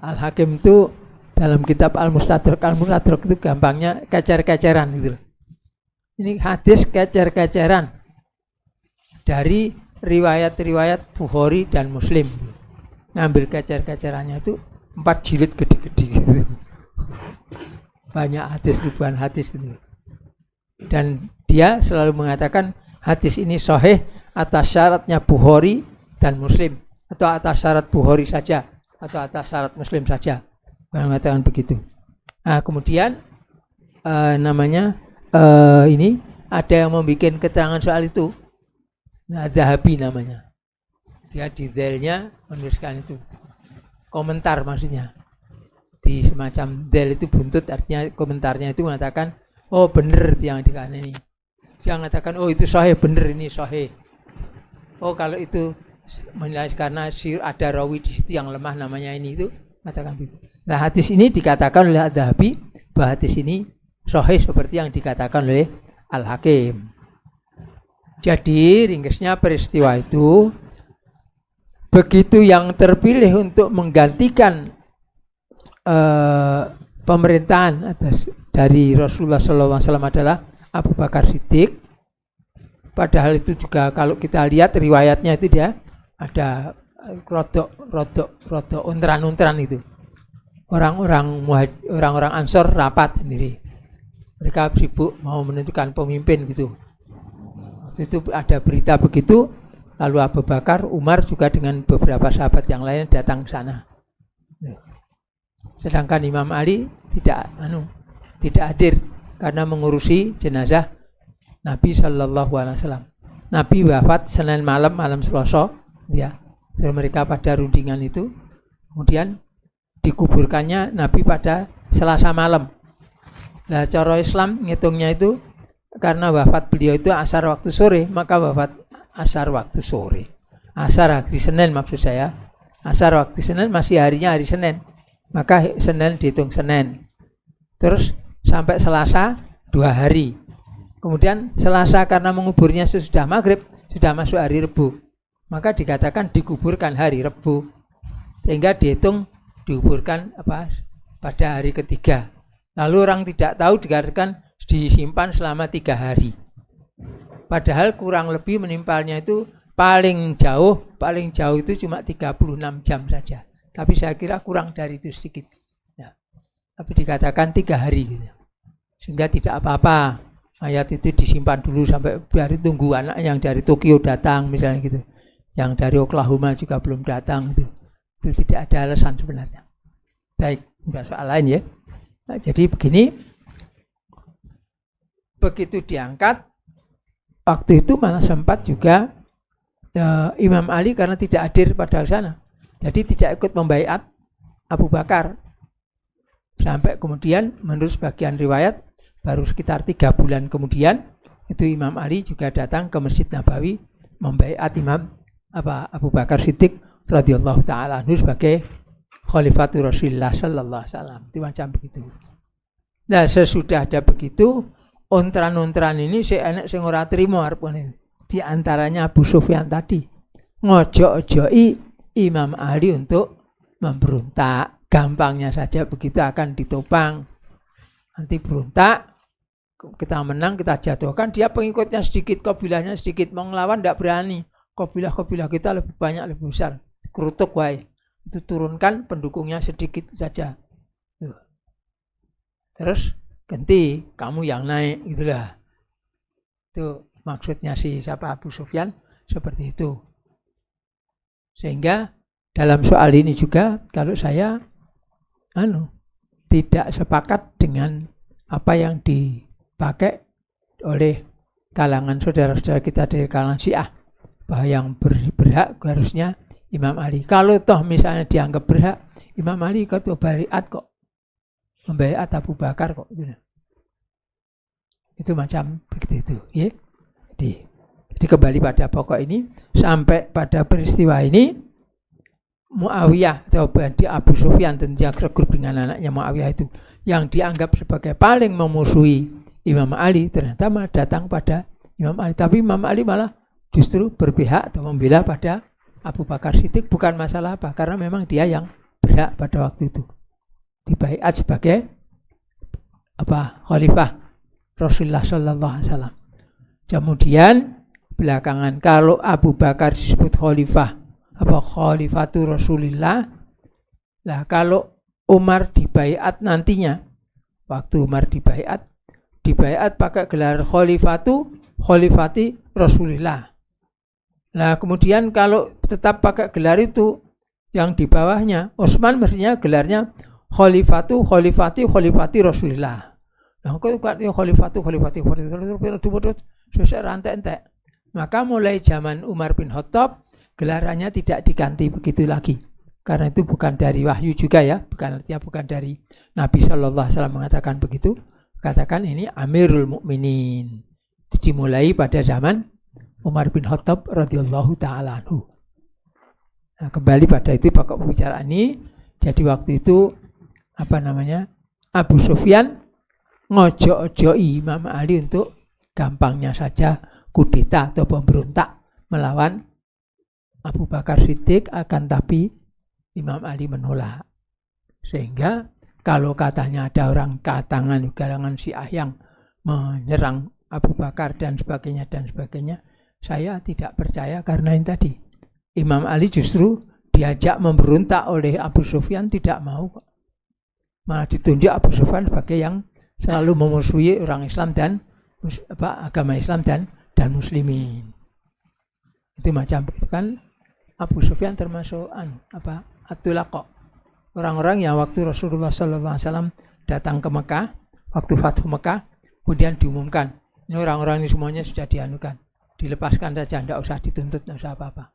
Al-Hakim itu dalam kitab Al-Mustadrak itu gampangnya kecer-keceran gitu. Ini hadis kecer-keceran dari riwayat-riwayat Bukhari dan Muslim. Ngambil kecer-kecerannya itu 4 jilid gede-gede gitu. Banyak hadis, ribuan hadis gitu. Dan dia selalu mengatakan hadis ini sahih atas syaratnya Bukhari dan Muslim, atau atas syarat Bukhari saja, atau atas syarat Muslim saja. Mengatakan begitu. Nah, kemudian ini ada yang membuat keterangan soal itu. Nah, Dzahabi namanya. Dia di Dzalnya menuliskan itu. Komentar maksudnya. Di semacam Dzal itu buntut, artinya komentarnya itu mengatakan, oh benar yang dikatakan ini. Dia mengatakan, oh itu sahih, benar ini sahih. Oh kalau itu menilai karena ada rawi di situ yang lemah namanya ini, itu katakan begitu. Nah, hadis ini dikatakan oleh Dzahabi bahwa hadis ini sahih seperti yang dikatakan oleh Al-Hakim. Jadi ringkasnya peristiwa itu, begitu yang terpilih untuk menggantikan pemerintahan atas dari Rasulullah SAW adalah Abu Bakar Siddiq. Padahal itu juga kalau kita lihat riwayatnya itu dia ada rodok untran itu. Orang-orang Ansor rapat sendiri. Mereka sibuk mau menentukan pemimpin gitu. Waktu itu ada berita begitu, lalu Abu Bakar, Umar juga dengan beberapa sahabat yang lain datang ke sana. Sedangkan Imam Ali tidak hadir karena mengurusi jenazah Nabi Shallallahu Alaihi Wasallam. Nabi wafat Senin malam Selasa, ya. Jadi mereka pada rundingan itu, kemudian dikuburkannya Nabi pada Selasa malam. Nah, cara Islam ngitungnya itu karena wafat beliau itu asar waktu sore, maka wafat asar waktu sore. Asar hari Senin maksud saya. Asar waktu Senin masih harinya hari Senin. Maka Senin dihitung Senin. Terus sampai Selasa 2 hari. Kemudian Selasa karena menguburnya sesudah maghrib, sudah masuk hari Rebu. Maka dikatakan dikuburkan hari Rebu. Sehingga dihitung dikuburkan pada hari ketiga. Lalu orang tidak tahu dikatakan disimpan selama 3 hari. Padahal kurang lebih menimpalnya itu paling jauh itu cuma 36 jam saja. Tapi saya kira kurang dari itu sedikit. Ya. Tapi dikatakan 3 hari gitu. Sehingga tidak apa-apa. Mayat itu disimpan dulu sampai biar tunggu anak yang dari Tokyo datang misalnya gitu. Yang dari Oklahoma juga belum datang gitu. Itu tidak ada alasan sebenarnya. Baik, enggak soal lain ya. Nah, jadi begini, begitu diangkat, waktu itu malah sempat juga Imam Ali karena tidak hadir pada sana, jadi tidak ikut membaiat Abu Bakar. Sampai kemudian menurut sebagian riwayat baru sekitar 3 bulan kemudian itu Imam Ali juga datang ke Masjid Nabawi membaiat Abu Bakar Siddiq radhiyallahu taala anhu sebagai Khalifatul Rasulullah sallallahu alaihi wasallam. Itu macam begitu. Nah, sesudah ada begitu, ontran-ontran ini si enek sing ora trimo arepane. Di antaranya Abu Sufyan tadi ngojo-ojoi Imam Ali untuk memberontak. Gampangnya saja begitu akan ditopang. Nanti berontak, kita menang, kita jatuhkan, dia pengikutnya sedikit, kabilahnya sedikit, mau ngelawan tidak berani. Kabilah-kabilah kita lebih banyak, lebih besar. Kerutuk wae. Itu turunkan, pendukungnya sedikit saja. Terus ganti, kamu yang naik, gitulah. Itu maksudnya si siapa Abu Sufyan seperti itu. Sehingga dalam soal ini juga kalau saya tidak sepakat dengan apa yang dipakai oleh kalangan saudara-saudara kita dari kalangan Syiah, bahwa yang berhak harusnya Imam Ali. Kalau toh misalnya dianggap berhak, Imam Ali ikut baiat kok, membaiat Abu Bakar kok. Itu macam begitu ya. Jadi kembali pada pokok ini, sampai pada peristiwa ini Muawiyah atau Abu Sufyan tentunya grup dengan anaknya Muawiyah itu yang dianggap sebagai paling memusuhi Imam Ali, ternyata malah datang pada Imam Ali. Tapi Imam Ali malah justru berpihak atau membela pada Abu Bakar Siddiq. Bukan masalah apa, karena memang dia yang berhak pada waktu itu dibaiat sebagai khalifah Rasulullah Sallallahu Alaihi Wasallam. Kemudian belakangan kalau Abu Bakar disebut khalifah, khalifatu Rasulillah. Lah kalau Umar dibaiat nantinya, waktu Umar dibaiat pakai gelar khalifati Rasulillah. Nah kemudian kalau tetap pakai gelar itu, yang di bawahnya Utsman mestinya gelarnya khalifati Rasulillah. Nah kok khalifati selesai rantai-rantai. Maka mulai zaman Umar bin Khattab gelarannya tidak diganti begitu lagi. Karena itu bukan dari wahyu juga ya, artinya bukan dari Nabi Sallallahu Alaihi Wasallam mengatakan begitu. Katakan ini Amirul Mukminin. Dimulai pada zaman Umar bin Khattab radhiyallahu taala anhu. Nah, kembali pada itu pokok pembicaraan ini. Jadi waktu itu Abu Sufyan ngojo-ojoi Imam Ali untuk gampangnya saja kudeta atau pemberontak melawan Abu Bakar Siddiq, akan tapi Imam Ali menolak. Sehingga kalau katanya ada orang kalangan Syiah yang menyerang Abu Bakar dan sebagainya, saya tidak percaya karena ini tadi. Imam Ali justru diajak memberontak oleh Abu Sufyan, tidak mau. Malah ditunjuk Abu Sufyan sebagai yang selalu memusuhi orang Islam dan agama Islam dan muslimin. Itu macam itu kan. Abu Sufyan termasuk At-Tulaqa, orang-orang yang waktu Rasulullah Sallallahu Alaihi Wasallam datang ke Mekah, waktu Fathu Mekah, kemudian diumumkan ini orang-orang ini semuanya sudah dianukan, dilepaskan saja, tidak usah dituntut, tidak usah apa-apa.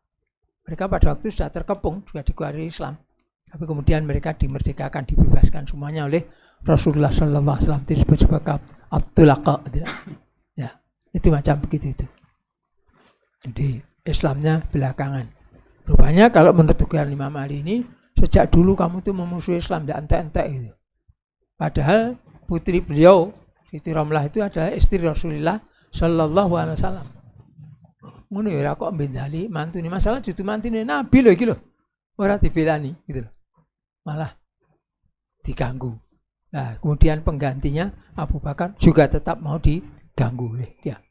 Mereka pada waktu sudah terkepung, sudah dikuasai Islam, tapi kemudian mereka dimerdekakan, dibebaskan semuanya oleh Rasulullah Sallallahu Alaihi Wasallam, disebut sebagai At-Tulaqa. Ya, itu macam begitu itu. Jadi Islamnya belakangan. Rupanya kalau menurut tujuan Imam Ali ini, sejak dulu kamu tuh memusuhi Islam, tidak entek-entek gitu. Padahal putri beliau, Siti Ramlah itu adalah istri Rasulullah Sallallahu Alaihi Wasallam. Ngono ya kok mbendali mantu ini, masalah itu mantine Nabi loh iki lho. Ora dibelani gitu loh. Malah diganggu. Nah, kemudian penggantinya Abu Bakar juga tetap mau diganggu oleh dia.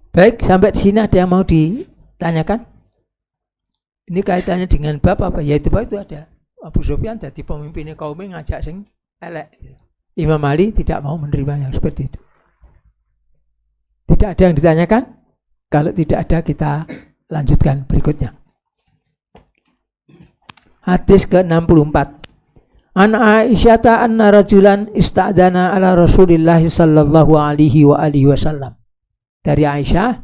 Baik, sampai di sini ada yang mau ditanyakan? Ini kaitannya dengan bab apa? Yaitu bab itu ada Abu Sufyan jadi pemimpinnya kaumnya ngajak sing elek. Imam Ali tidak mau menerimanya seperti itu. Tidak ada yang ditanyakan? Kalau tidak ada kita lanjutkan berikutnya. Hadis ke-64. An Aisyata anna rajulan ista'dana ala Rasulillah sallallahu alaihi wa alihi wasallam. Dari Aisyah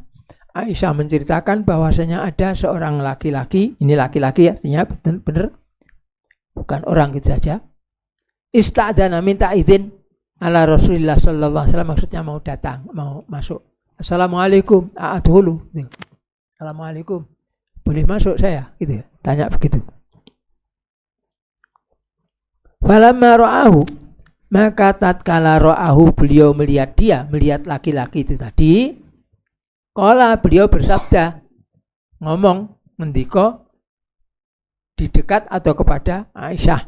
menceritakan bahwasanya ada seorang laki-laki, ini laki-laki artinya benar bukan orang gitu saja. Ista'dana, minta izin ala Rasulillah sallallahu alaihi wasallam, maksudnya mau datang, mau masuk. Assalamualaikum, adkhulu. Assalamualaikum. Boleh masuk saya? Gitu ya. Tanya begitu. Falamma ra'ahu, maka tatkala ra'ahu beliau melihat dia, melihat laki-laki itu tadi, qala beliau bersabda, ngomong ngendika di dekat atau kepada Aisyah,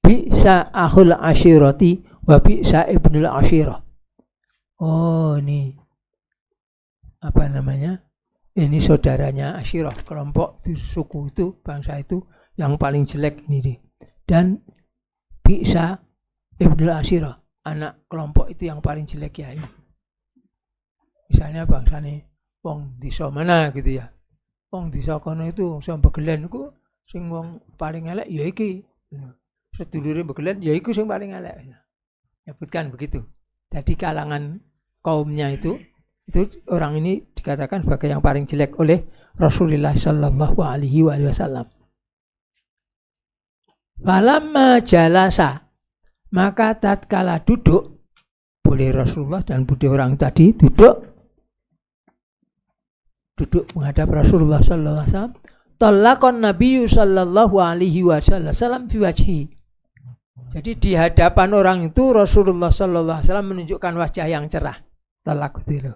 bi'sa akhul ashirati wa bi'sa ibnul ashirah. Oh, ini apa namanya? Ini saudaranya Ashirah, kelompok itu, suku itu, bangsa itu yang paling jelek ini deh. Dan Bi'sa ibnul Ashirah, anak kelompok itu yang paling jelek ya ini. Misalnya bangsa nih wong desa mana gitu ya. Wong desa kono itu sing begelen iku sing wong paling elek ya iki. Sedulure begelen ya iku sing paling elek. Nyebutkan begitu. Jadi kalangan kaumnya itu orang ini dikatakan sebagai yang paling jelek oleh Rasulullah Sallallahu Alaihi Wasallam. Falamma jalasa, maka tatkala duduk, boleh Rasulullah dan budi orang tadi duduk menghadap Rasulullah Sallallahu Alaihi Wasallam. Talaqan Nabi Sallallahu Alaihi Wasallam fi wajhi. Jadi di hadapan orang itu Rasulullah Sallallahu Alaihi Wasallam menunjukkan wajah yang cerah. Talaq itu.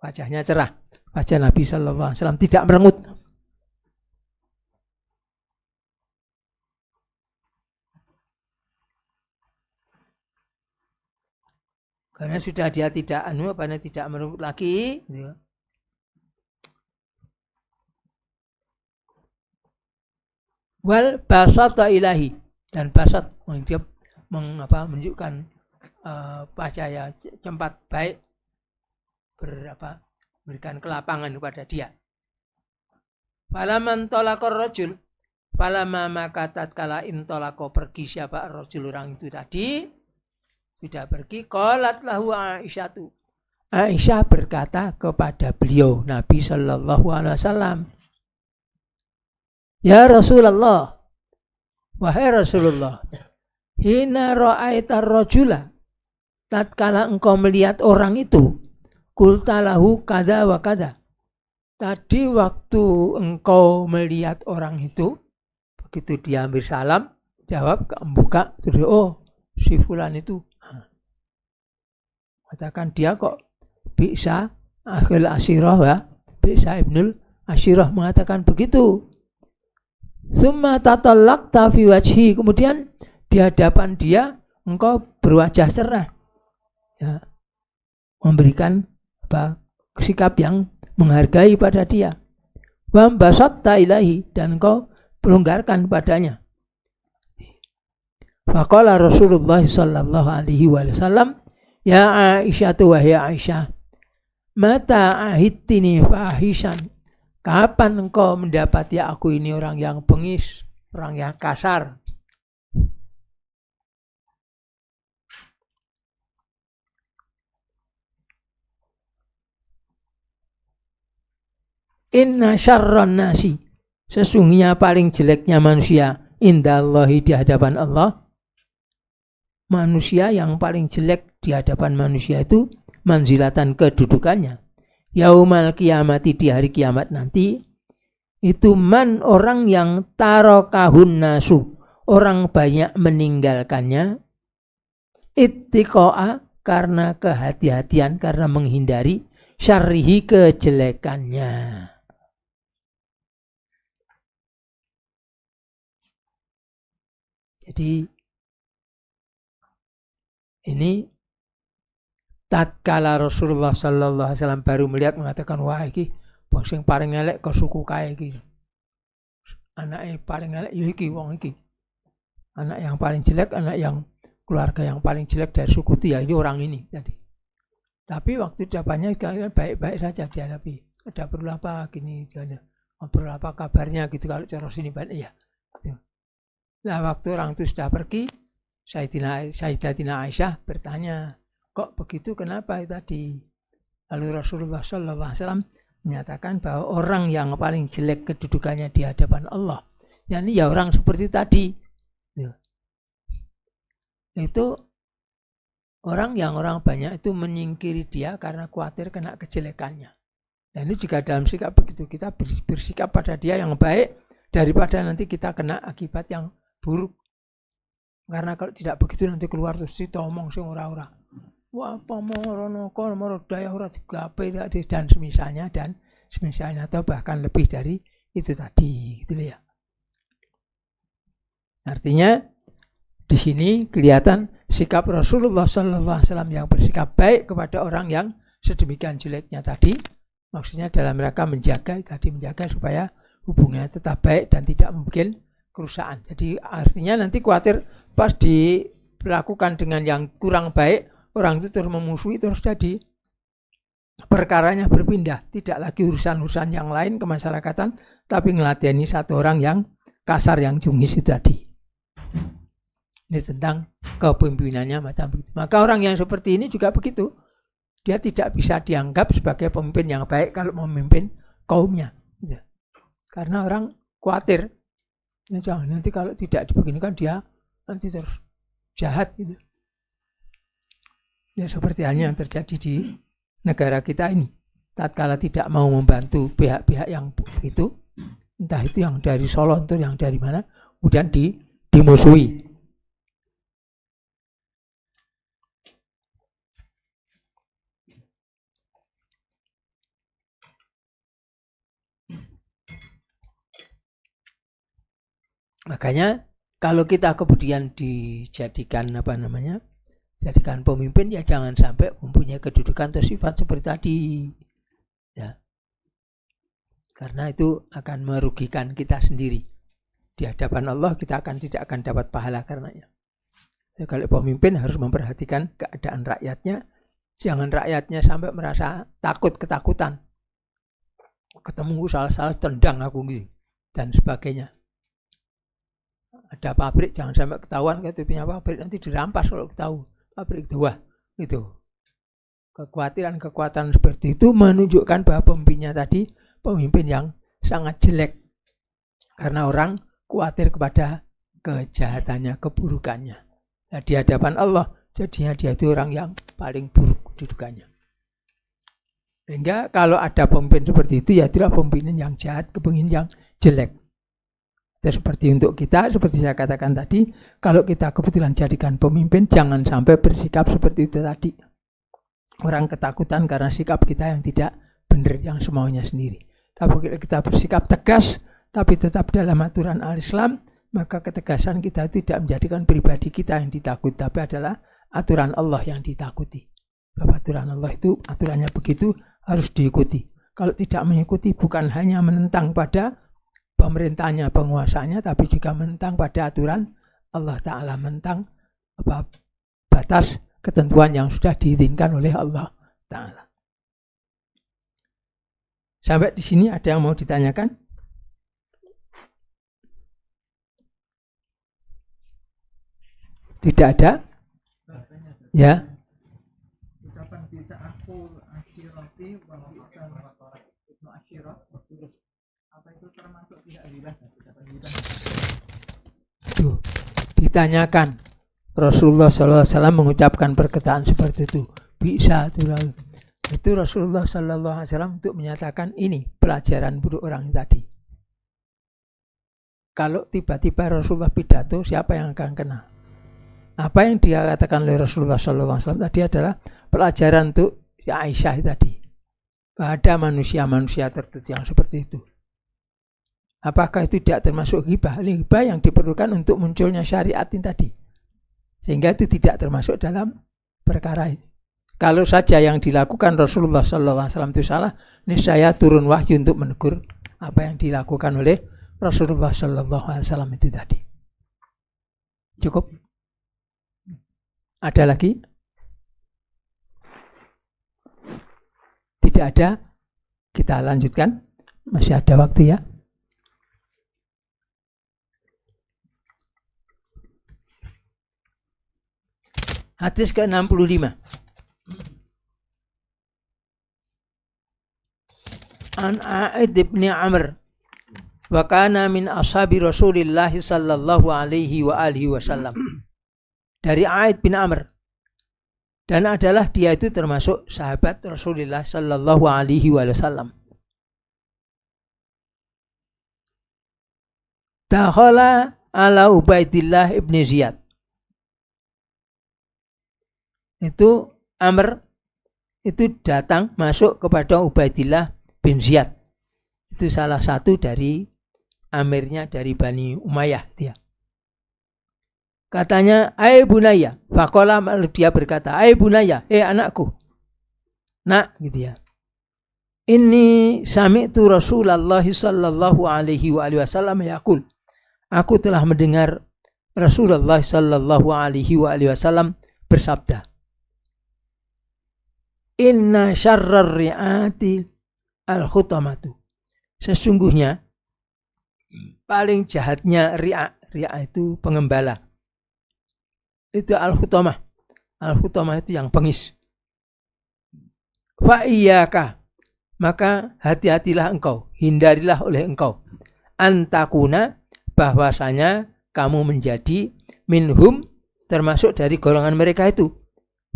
Wajahnya cerah. Wajah Nabi Sallallahu Alaihi Wasallam tidak merengut. Karena sudah dia tidak tidak merengut lagi. Wal basata ilahi, dan basat dia menunjukkan wajah ya tempat baik, berikan kelapangan kepada dia. Falaman tolakor rojul, falama maka tatkala intolako pergi siapa rojul orang itu tadi sudah pergi, qalat lahu Aisyatu, Aisyah berkata kepada beliau Nabi Sallallahu Alaihi Wasallam, ya Rasulullah, wahai Rasulullah, hina ra'aita rojula, tatkala engkau melihat orang itu, kultalahu kada wa kada. Tadi waktu engkau melihat orang itu, begitu dia ambil salam, jawab, buka, terus oh si fulan itu. Katakan dia kok bisa akhil Ashirah ya, bisa ibnul Ashirah mengatakan begitu. Summa tatallaqta fi wajhi, kemudian di hadapan dia engkau berwajah cerah. Ya, memberikan sikap yang menghargai pada dia. Wa basatta ilahi, dan engkau pelonggarkan padanya. Faqala Rasulullah sallallahu alaihi wasallam, ya Aisyah wahai Aisyah, mata ahidtini fahishan, kapan engkau mendapati aku ini orang yang bengis, orang yang kasar? Inna syarran nasi, sesungguhnya paling jeleknya manusia, indallahi, di hadapan Allah. Manusia yang paling jelek di hadapan manusia itu manzilatan, kedudukannya. Yaumal kiamati, di hari kiamat nanti, itu man, orang yang tarokahun nasu, orang banyak meninggalkannya, ittiqa'a, karena kehati-hatian, karena menghindari syarrihi, kejelekannya. Jadi ini tatkala Rasulullah Sallallahu Alaihi Wasallam baru melihat, mengatakan, wah iki wong sing paling elek ke suku kae iki, anaknya paling elek ya iki wong iki, anak yang paling jelek, anak yang keluarga yang paling jelek dari suku itu ya ini orang ini tadi. Tapi waktu jawabannya baik-baik saja dihadapi. Ada perlu apa gini, perlu apa kabarnya gitu, kalau cara sini banyak ya. Nah waktu orang itu sudah pergi, Sayyidatina Aisyah bertanya, kok begitu, kenapa tadi? Lalu Rasulullah Sallallahu Alaihi Wasallam menyatakan bahwa orang yang paling jelek kedudukannya di hadapan Allah, yakni ya orang seperti tadi. Itu orang banyak itu menyingkiri dia karena khawatir kena kejelekannya. Dan ini juga dalam sikap begitu, kita bersikap pada dia yang baik daripada nanti kita kena akibat yang buruk. Karena kalau tidak begitu nanti keluar terus ditomong sing ora-ora. Wah, apa morono kon moro daya ora digawe dan semisalnya atau bahkan lebih dari itu tadi gitu ya. Artinya di sini kelihatan sikap Rasulullah SAW yang bersikap baik kepada orang yang sedemikian jeleknya tadi. Maksudnya dalam rangka menjaga supaya hubungannya tetap baik dan tidak membuat kerusakan. Jadi artinya nanti khawatir pas dilakukan dengan yang kurang baik, orang itu terus memusuhi, terus jadi perkaranya berpindah. Tidak lagi urusan-urusan yang lain kemasyarakatan, tapi ngelatihani satu orang yang kasar, yang jungis itu tadi. Ini tentang kepemimpinannya macam begitu. Maka orang yang seperti ini juga begitu. Dia tidak bisa dianggap sebagai pemimpin yang baik kalau memimpin kaumnya. Gitu. Karena orang khawatir. Jangan nanti kalau tidak dibeginikan dia nanti terus jahat gitu. Ya seperti halnya yang terjadi di negara kita ini. Tatkala tidak mau membantu pihak-pihak yang itu, entah itu yang dari Solo atau yang dari mana, kemudian dimusuhi. Makanya kalau kita kemudian dijadikan jadikan pemimpin, ya jangan sampai mempunyai kedudukan atau sifat seperti tadi. Ya. Karena itu akan merugikan kita sendiri. Di hadapan Allah kita tidak akan dapat pahala karenanya. Ya, kalau pemimpin harus memperhatikan keadaan rakyatnya. Jangan rakyatnya sampai merasa ketakutan. Ketemu salah tendang aku gitu dan sebagainya. Ada pabrik jangan sampai ketahuan gitu punya pabrik, nanti dirampas kalau ketahuan pabrik itu. Wah, itu kekuatan seperti itu menunjukkan bahwa pemimpinnya tadi pemimpin yang sangat jelek, karena orang khawatir kepada kejahatannya, keburukannya. Nah, di hadapan Allah jadinya dia itu orang yang paling buruk kedudukannya. Sehingga kalau ada pemimpin seperti itu, ya itulah pemimpin yang jahat, kepemimpinan yang jelek. Dan seperti untuk kita, seperti saya katakan tadi, kalau kita kebetulan jadikan pemimpin, jangan sampai bersikap seperti itu tadi. Orang ketakutan karena sikap kita yang tidak benar, yang semaunya sendiri. Tapi kita bersikap tegas, tapi tetap dalam aturan al-Islam, maka ketegasan kita tidak menjadikan pribadi kita yang ditakuti, tapi adalah aturan Allah yang ditakuti. Bahwa aturan Allah itu, aturannya begitu, harus diikuti. Kalau tidak mengikuti, bukan hanya menentang pada pemerintahnya, penguasanya, tapi juga menentang pada aturan Allah Ta'ala, menentang batas ketentuan yang sudah diizinkan oleh Allah Ta'ala. Sampai di sini ada yang mau ditanyakan? Tidak ada? Ya. Ucapan bisa aku akhirati wa bisa ibnu akhirat. Apa itu termasuk tidak ghibah? Ditanyakan, Rasulullah SAW mengucapkan perkataan seperti itu. Bisa itu Rasulullah SAW untuk menyatakan ini pelajaran buruk orang tadi. Kalau tiba-tiba Rasulullah pidato, siapa yang akan kena? Apa yang dia katakan oleh Rasulullah SAW tadi adalah pelajaran untuk Aisyah tadi. Ada manusia-manusia tertentu yang seperti itu. Apakah itu tidak termasuk ghibah? Ghibah yang diperlukan untuk munculnya syariat ini tadi. Sehingga itu tidak termasuk dalam perkara ini. Kalau saja yang dilakukan Rasulullah SAW itu salah, niscaya turun wahyu untuk menegur apa yang dilakukan oleh Rasulullah SAW itu tadi. Cukup? Ada lagi? Tidak ada? Kita lanjutkan. Masih ada waktu ya. Hadis ke-65. An A'id bin Amr wa kana min ashabi Rasulillah sallallahu alaihi wa alihi wasallam. Dari A'id bin Amr, dan adalah dia itu termasuk sahabat Rasulullah sallallahu alaihi wasallam. Dakhala ala Ubaidillah ibni Ziyad. Itu Amr itu datang masuk kepada Ubaidillah bin Ziyad. Itu salah satu dari amirnya dari Bani Umayyah dia. Katanya, "Ai bunaya." Faqala, dia berkata, "Ai bunaya, anakku." Nak, gitu ya. "Inni sami'tu Rasulullah sallallahu alaihi wasallam yaqul." Aku telah mendengar Rasulullah sallallahu alaihi wasallam bersabda, "Inna syarrar ri'ati al-khutamatu." Sesungguhnya paling jahatnya ri'a itu pengembala. Itu al-khutamah. Al-khutamah itu yang pengis. Wa iyyaka, maka hati-hatilah engkau, hindarilah oleh engkau, antakuna, bahwasanya kamu menjadi minhum, termasuk dari golongan mereka itu.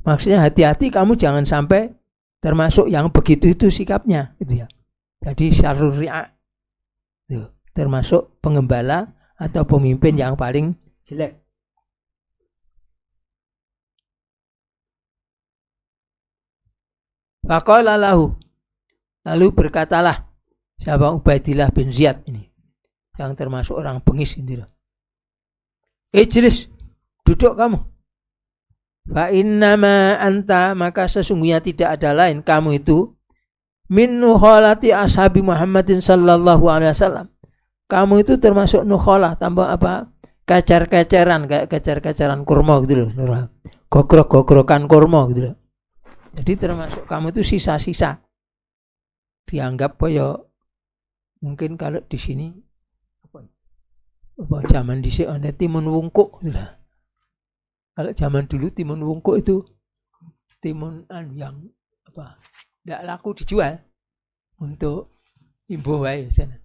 Maksudnya hati-hati kamu jangan sampai termasuk yang begitu itu sikapnya, gitu ya. Jadi syarrur ri'a termasuk pengembala atau pemimpin yang paling jelek. Faqala lahu, lalu berkatalah siapa Ubaidillah bin Ziyad ini, yang termasuk orang bengis ini. Ijlis, duduk kamu. Fa innama anta, maka sesungguhnya tidak ada lain kamu itu, min nukholati ashabi Muhammadin sallallahu alaihi wasallam. Kamu itu termasuk nukholah, tambah apa? Kecer-keceran, kayak kecer-keceran kurma gitu loh. Gogrok-gogrokan kurma gitu loh. Jadi termasuk kamu itu sisa-sisa. Dianggap koyo mungkin kalau di sini apa zaman dhisik ada timun wungkuk gitu lah. Kalau zaman dulu timun wungkuk itu timun yang apa? Enggak laku dijual untuk imbuh wae sana.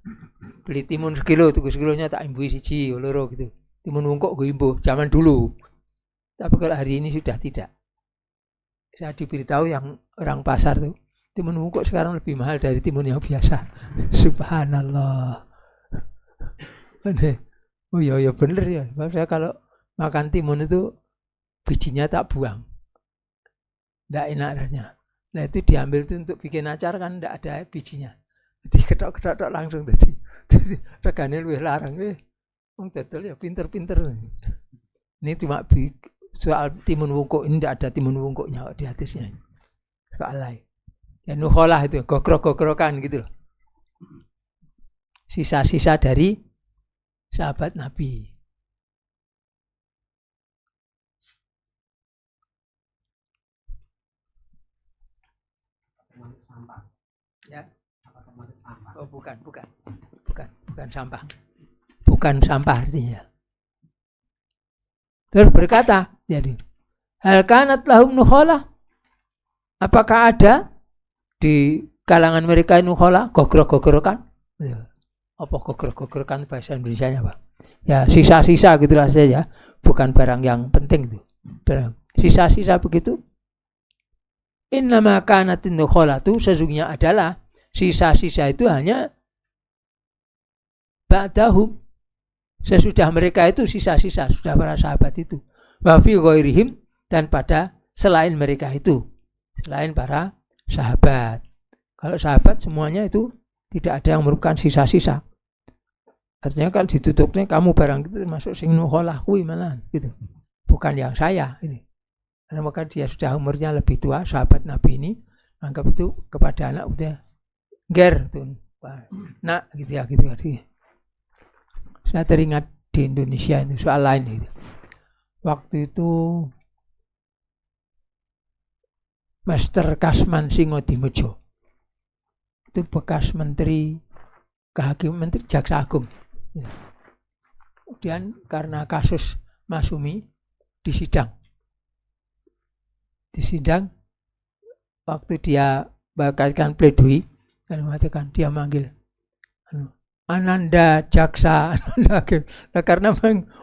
Beli timun sekilo, tuku sekilonya tak imbuhi siji loro gitu. Timun wungkuk gue imbuh zaman dulu. Tapi kalau hari ini sudah tidak. Saya diberitahu yang orang pasar tuh, timun wungkuk sekarang lebih mahal dari timun yang biasa. Subhanallah. Oh iya bener ya. Saya kalau makan timun itu bijinya tak buang. Tidak enak rasanya. Nah itu diambil tuh untuk bikin acar kan tidak ada bijinya. Jadi ketok-ketok langsung tadi. Regane luwih larang wong dodol ya pinter-pinter. Ini cuma soal timun wungkuk, ini tidak ada timun wungkuknya di atasnya. Soal lain. Ya nukholah itu, gogrok-gogrokan gitu loh. Sisa-sisa dari sahabat Nabi. Ya. Oh bukan sampah. Bukan sampah artinya. Terus berkata, jadi hal kanat lahum nukholah, apakah ada di kalangan mereka nukholah, gogrok-gogrokan? Apa gogrok-gogrokan bahasa Indonesianya Pak? Ya sisa-sisa gitulah saja, bukan barang yang penting itu. Sisa-sisa begitu. Innama kanatin nukholatu, sesungguhnya adalah sisa-sisa itu hanya ba'dahum, sesudah mereka itu sisa-sisa, sudah para sahabat itu. Wa fi ghairihim, dan pada selain mereka itu, selain para sahabat. Kalau sahabat semuanya itu tidak ada yang merupakan sisa-sisa. Artinya kan ditutupnya kamu barang itu masuk sing nukholah kuwi malah gitu. Bukan yang saya ini. Karena maka dia sudah umurnya lebih tua, sahabat Nabi ini anggap itu kepada anak udah ger tuh. Nak gitu ya gitu. Saya teringat di Indonesia itu soal lain itu. Waktu itu Master Kasman Singodimojo itu bekas menteri kehakiman, menteri Jaksa Agung. Kemudian karena kasus Masumi disidang waktu dia bacakan pledoi dan mengatakan dia manggil Ananda Jaksa Ananda Hakim. Nah, karena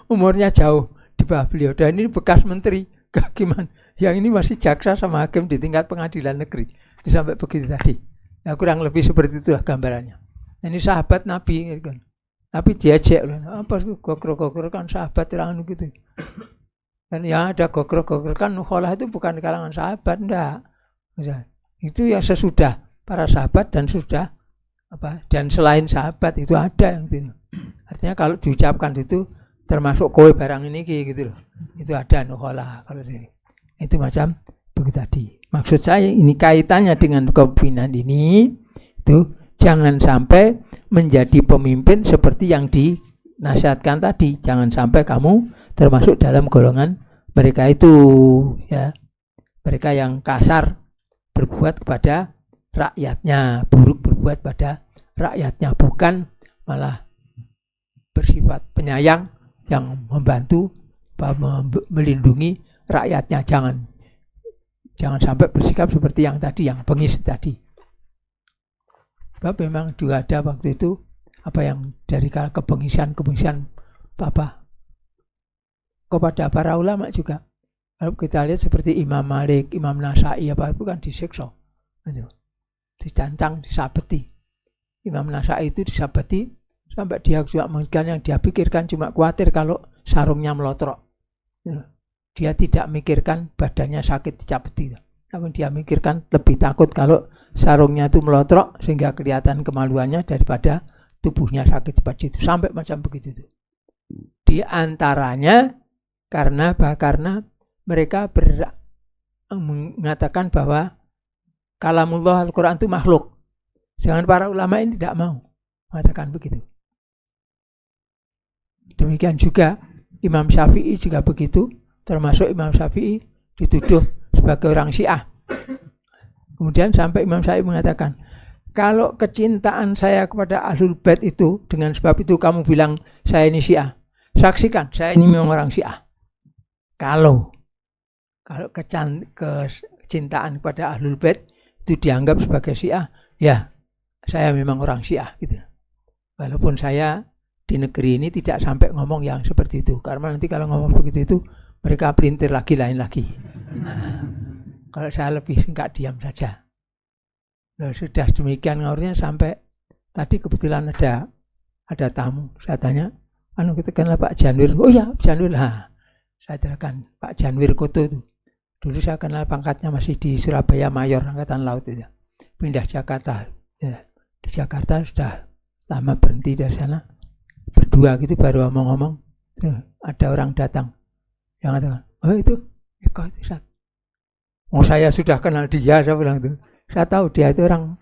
umurnya jauh di bawah beliau dan ini bekas menteri kehakiman, yang ini masih jaksa sama hakim di tingkat pengadilan negeri. Itu sampai begitu tadi. Nah, kurang lebih seperti itulah gambarannya. Ini sahabat Nabi kan. Tapi diajak loh, apa gogro-gogro kan sahabat orang gitu. Dan yang ada gogro-gogro kan nukholah itu bukan di kalangan sahabat, enggak. Itu yang sesudah para sahabat dan sudah apa dan selain sahabat itu ada yang itu. Artinya kalau diucapkan itu termasuk kowe barang ini gitu loh. Itu ada nukholah kalau sini. Itu macam begitu tadi. Maksud saya ini kaitannya dengan kepemimpinan ini itu jangan sampai menjadi pemimpin seperti yang dinasihatkan tadi. Jangan sampai kamu termasuk dalam golongan mereka itu ya. Mereka yang kasar berbuat kepada rakyatnya, buruk berbuat pada rakyatnya, bukan malah bersifat penyayang yang membantu melindungi rakyatnya. Jangan sampai bersikap seperti yang tadi, yang bengis tadi. Sebab memang juga ada waktu itu apa yang dari kebengisan apa kepada para ulama juga. Kalau kita lihat seperti Imam Malik, Imam Nasai apa itu kan disiksa, dicancang, disabeti. Imam Nasai itu disabeti sampai dia juga mungkin yang dia pikirkan cuma khawatir kalau sarungnya melotrok. Dia tidak mikirkan badannya sakit dicabeti, tapi dia mikirkan lebih takut kalau sarungnya itu melotrok sehingga kelihatan kemaluannya daripada tubuhnya sakit seperti itu. Sampai macam begitu. Di antaranya karena mereka mengatakan bahwa kalamullah Al-Quran itu makhluk. Jangan para ulama ini tidak mau mengatakan begitu. Demikian juga Imam Syafi'i juga begitu. Termasuk Imam Syafi'i dituduh sebagai orang Syiah. Kemudian sampai Imam Syafi'i mengatakan, kalau kecintaan saya kepada Ahlul Bait itu, dengan sebab itu kamu bilang saya ini Syiah. Saksikan, saya ini memang orang Syiah. Kalau kecintaan kepada Ahlul Bait itu dianggap sebagai Syiah, ya saya memang orang Syiah gitu. Walaupun saya di negeri ini tidak sampai ngomong yang seperti itu, karena nanti kalau ngomong begitu itu mereka pelintir lagi lain lagi. Kalau saya lebih enggak diam saja. Nah, sudah demikian ngawurnya sampai tadi kebetulan ada tamu. Saya tanya, kita kenal Pak Janwir. Oh ya, Janwir lah. Saya terangkan Pak Janwir Koto itu. Dulu saya kenal pangkatnya masih di Surabaya Mayor Angkatan Laut itu. Pindah Jakarta. Ya, di Jakarta sudah lama berhenti dari sana. Berdua gitu baru ngomong-ngomong. Ada orang datang yang katakan, oh itu Ustaz. Oh saya sudah kenal dia, saya bilang itu. Saya tahu dia itu orang.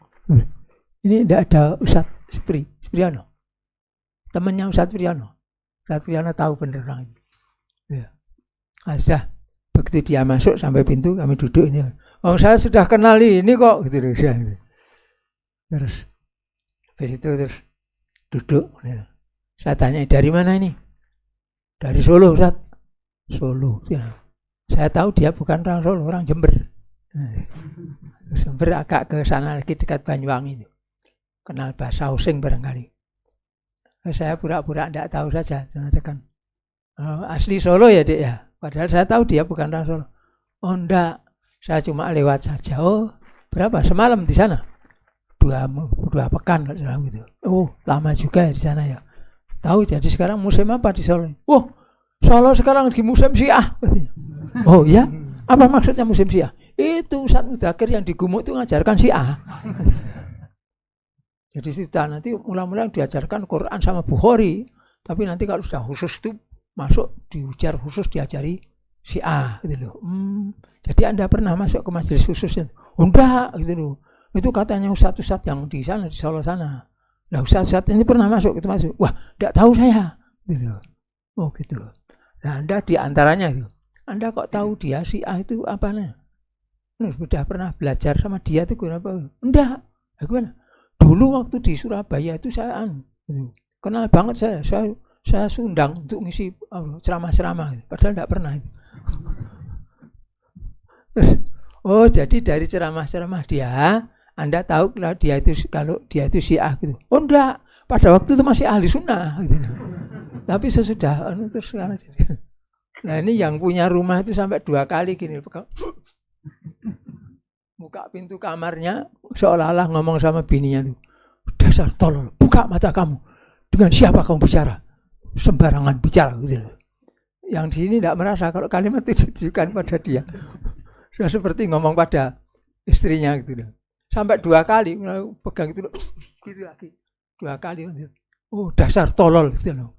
Ini tidak ada Ustaz Supriyono. Temannya Ustaz Supriyono. Ustaz Supriyono tahu benar orang itu. Ya. Nah, sudah begitu dia masuk sampai pintu kami duduk ini. Oh saya sudah kenal ini kok gitu. Terus habis itu terus duduk. Saya tanya dari mana ini? Dari Solo Ustaz. Solo. Ya. Saya tahu dia bukan orang Solo, orang Jember. Jember agak ke sana lagi dekat Banyuwangi itu. Kenal bahasa Osing barangkali. Saya pura-pura tidak tahu saja. Mengatakan, asli Solo ya Dek ya. Padahal saya tahu dia bukan orang Solo. Oh enggak, saya cuma lewat saja. Oh berapa? Semalam di sana? Dua pekan gitu. Oh lama juga ya di sana ya. Tahu jadi sekarang musim apa di Solo? Oh Solo sekarang di musim Syiah. Oh ya? Apa maksudnya musim Syiah? Itu Ustaz Mudakir yang di Gumuk itu ngajarkan Syiah. Jadi kita nanti mula-mula diajarkan Quran sama Bukhari. Tapi nanti kalau sudah khusus itu masuk diujar khusus diajari Syiah gitu loh. Jadi Anda pernah masuk ke majelis khususnya? Oh, enggak gitu loh. Itu katanya Ustaz-Ustaz yang di sana di Solo sana. Nah Ustaz-Ustaz ini pernah masuk itu masuk. Wah, enggak tahu saya. Gitu loh. Oh gitu. Nah, Anda di antaranya itu. Anda kok tahu dia Syiah itu apanya? Sudah pernah belajar sama dia itu kenapa? Enggak. Gimana? Dulu waktu di Surabaya itu saya kenal banget saya sundang untuk ngisi ceramah-ceramah. Padahal enggak pernah itu. Oh, jadi dari ceramah-ceramah dia, Anda tahu kalau dia itu Syiah gitu. Oh enggak. Pada waktu itu masih ahli sunnah gitu. Tapi sesudah terus sekarang jadi. Nah ini yang punya rumah itu sampai 2 kali gini buka pintu kamarnya seolah-olah ngomong sama bininya tuh, dasar tolol, buka mata kamu, Dengan siapa kamu bicara? Sembarangan bicara gitu loh. Yang di sini tidak merasa kalau kalimat itu ditujukan pada dia. Sudah seperti ngomong pada istrinya gitu loh. Sampai 2 kali pegang itu loh, gitu lagi. 2 kali. Oh, dasar tolol gitu loh.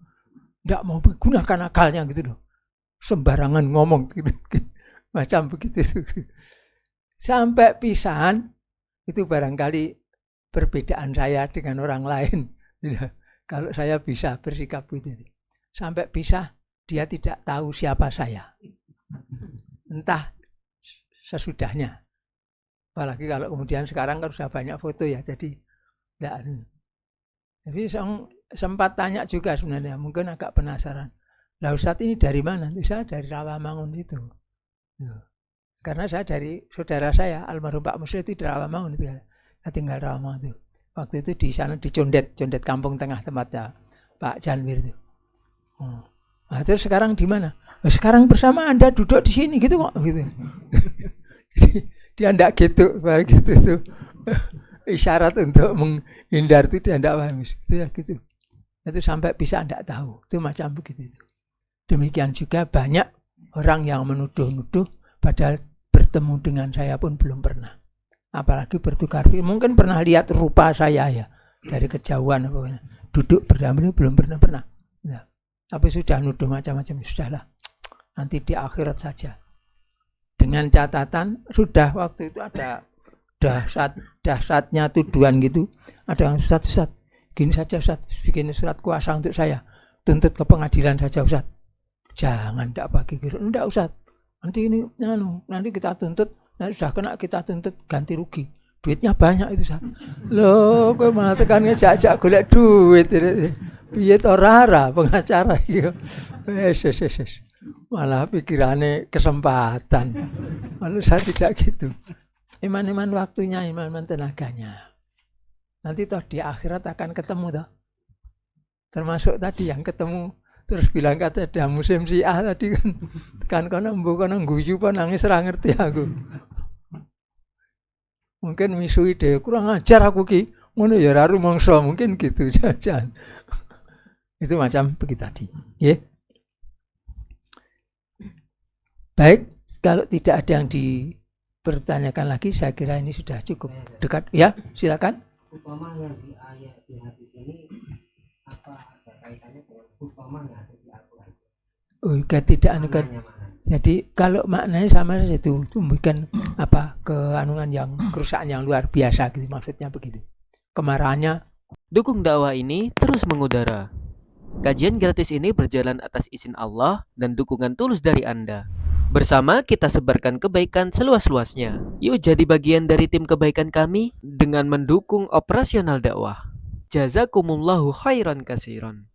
Tidak mau menggunakan akalnya gitu loh. Sembarangan ngomong gitu. Macam begitu. Sampai pisahan itu barangkali perbedaan saya dengan orang lain. Kalau saya bisa bersikap begitu. Sampai pisah, dia tidak tahu siapa saya. Entah sesudahnya. Apalagi kalau kemudian sekarang kan sudah banyak foto ya, jadi tidak. Tapi sempat tanya juga sebenarnya, mungkin agak penasaran. Lah Ustadz ini dari mana? Saya dari Rawamangun itu. Karena saya dari saudara saya, almarhum Pak Musli itu di Rawamangun itu. Saya tinggal Rawamangun itu. Waktu itu di sana di Condet Kampung Tengah tempatnya Pak Janwir itu. Nah, terus sekarang di mana? Sekarang bersama Anda duduk di sini gitu kok gitu. Jadi dia enggak gitu, begitu tuh. Isyarat untuk menghindar itu dia enggak paham. Itu ya gitu. Itu sampai bisa enggak tahu. Itu macam begitu itu. Demikian juga banyak orang yang menuduh-nuduh padahal bertemu dengan saya pun belum pernah. Apalagi bertukar pikiran. Mungkin pernah lihat rupa saya ya dari kejauhan apa duduk berdampingan belum pernah. Nah, tapi sudah nuduh macam-macam, sudahlah. Nanti di akhirat saja. Dengan catatan sudah waktu itu ada dahsyatnya tuduhan gitu. Ada yang Ustaz, gini saja Ustaz, bikin surat kuasa untuk saya. Tuntut ke pengadilan saja Ustaz. Jangan tidak pakai kira. Enggak Ustaz. Nanti kita tuntut, nanti sudah kena kita tuntut ganti rugi. Duitnya banyak itu Ustaz. Loh, kowe malah tekan ngejak-jak golek duit. Piye to rara pengacara iki. Wes. Malah pikirannya kesempatan. Lalu saya tidak gitu. Iman-iman waktunya, iman-iman tenaganya. Nanti toh di akhirat akan ketemu toh. Termasuk tadi yang ketemu terus bilang kata ada musim Syiah tadi kan kono guyu apa nangis ora ngerti aku. Mungkin misui deh kurang ajar aku ki. Ngono ya ora rumangsa mungkin gitu jajan. Itu macam begitu tadi. Ya. Baik, kalau tidak ada yang dipertanyakan lagi, saya kira ini sudah cukup dekat. Ya, silakan. Upama yang di ayat di hadis ini apa ada kaitannya dengan upama yang ada di Al-Quran? Tidak. Jadi kalau maknanya sama saja itu bukan apa keanuan yang kerusakan yang luar biasa gitu maksudnya begitu. Kemarahannya. Dukung dakwah ini terus mengudara. Kajian gratis ini berjalan atas izin Allah dan dukungan tulus dari Anda. Bersama kita sebarkan kebaikan seluas-luasnya. Yuk jadi bagian dari tim kebaikan kami dengan mendukung operasional dakwah. Jazakumullahu khairan katsiran.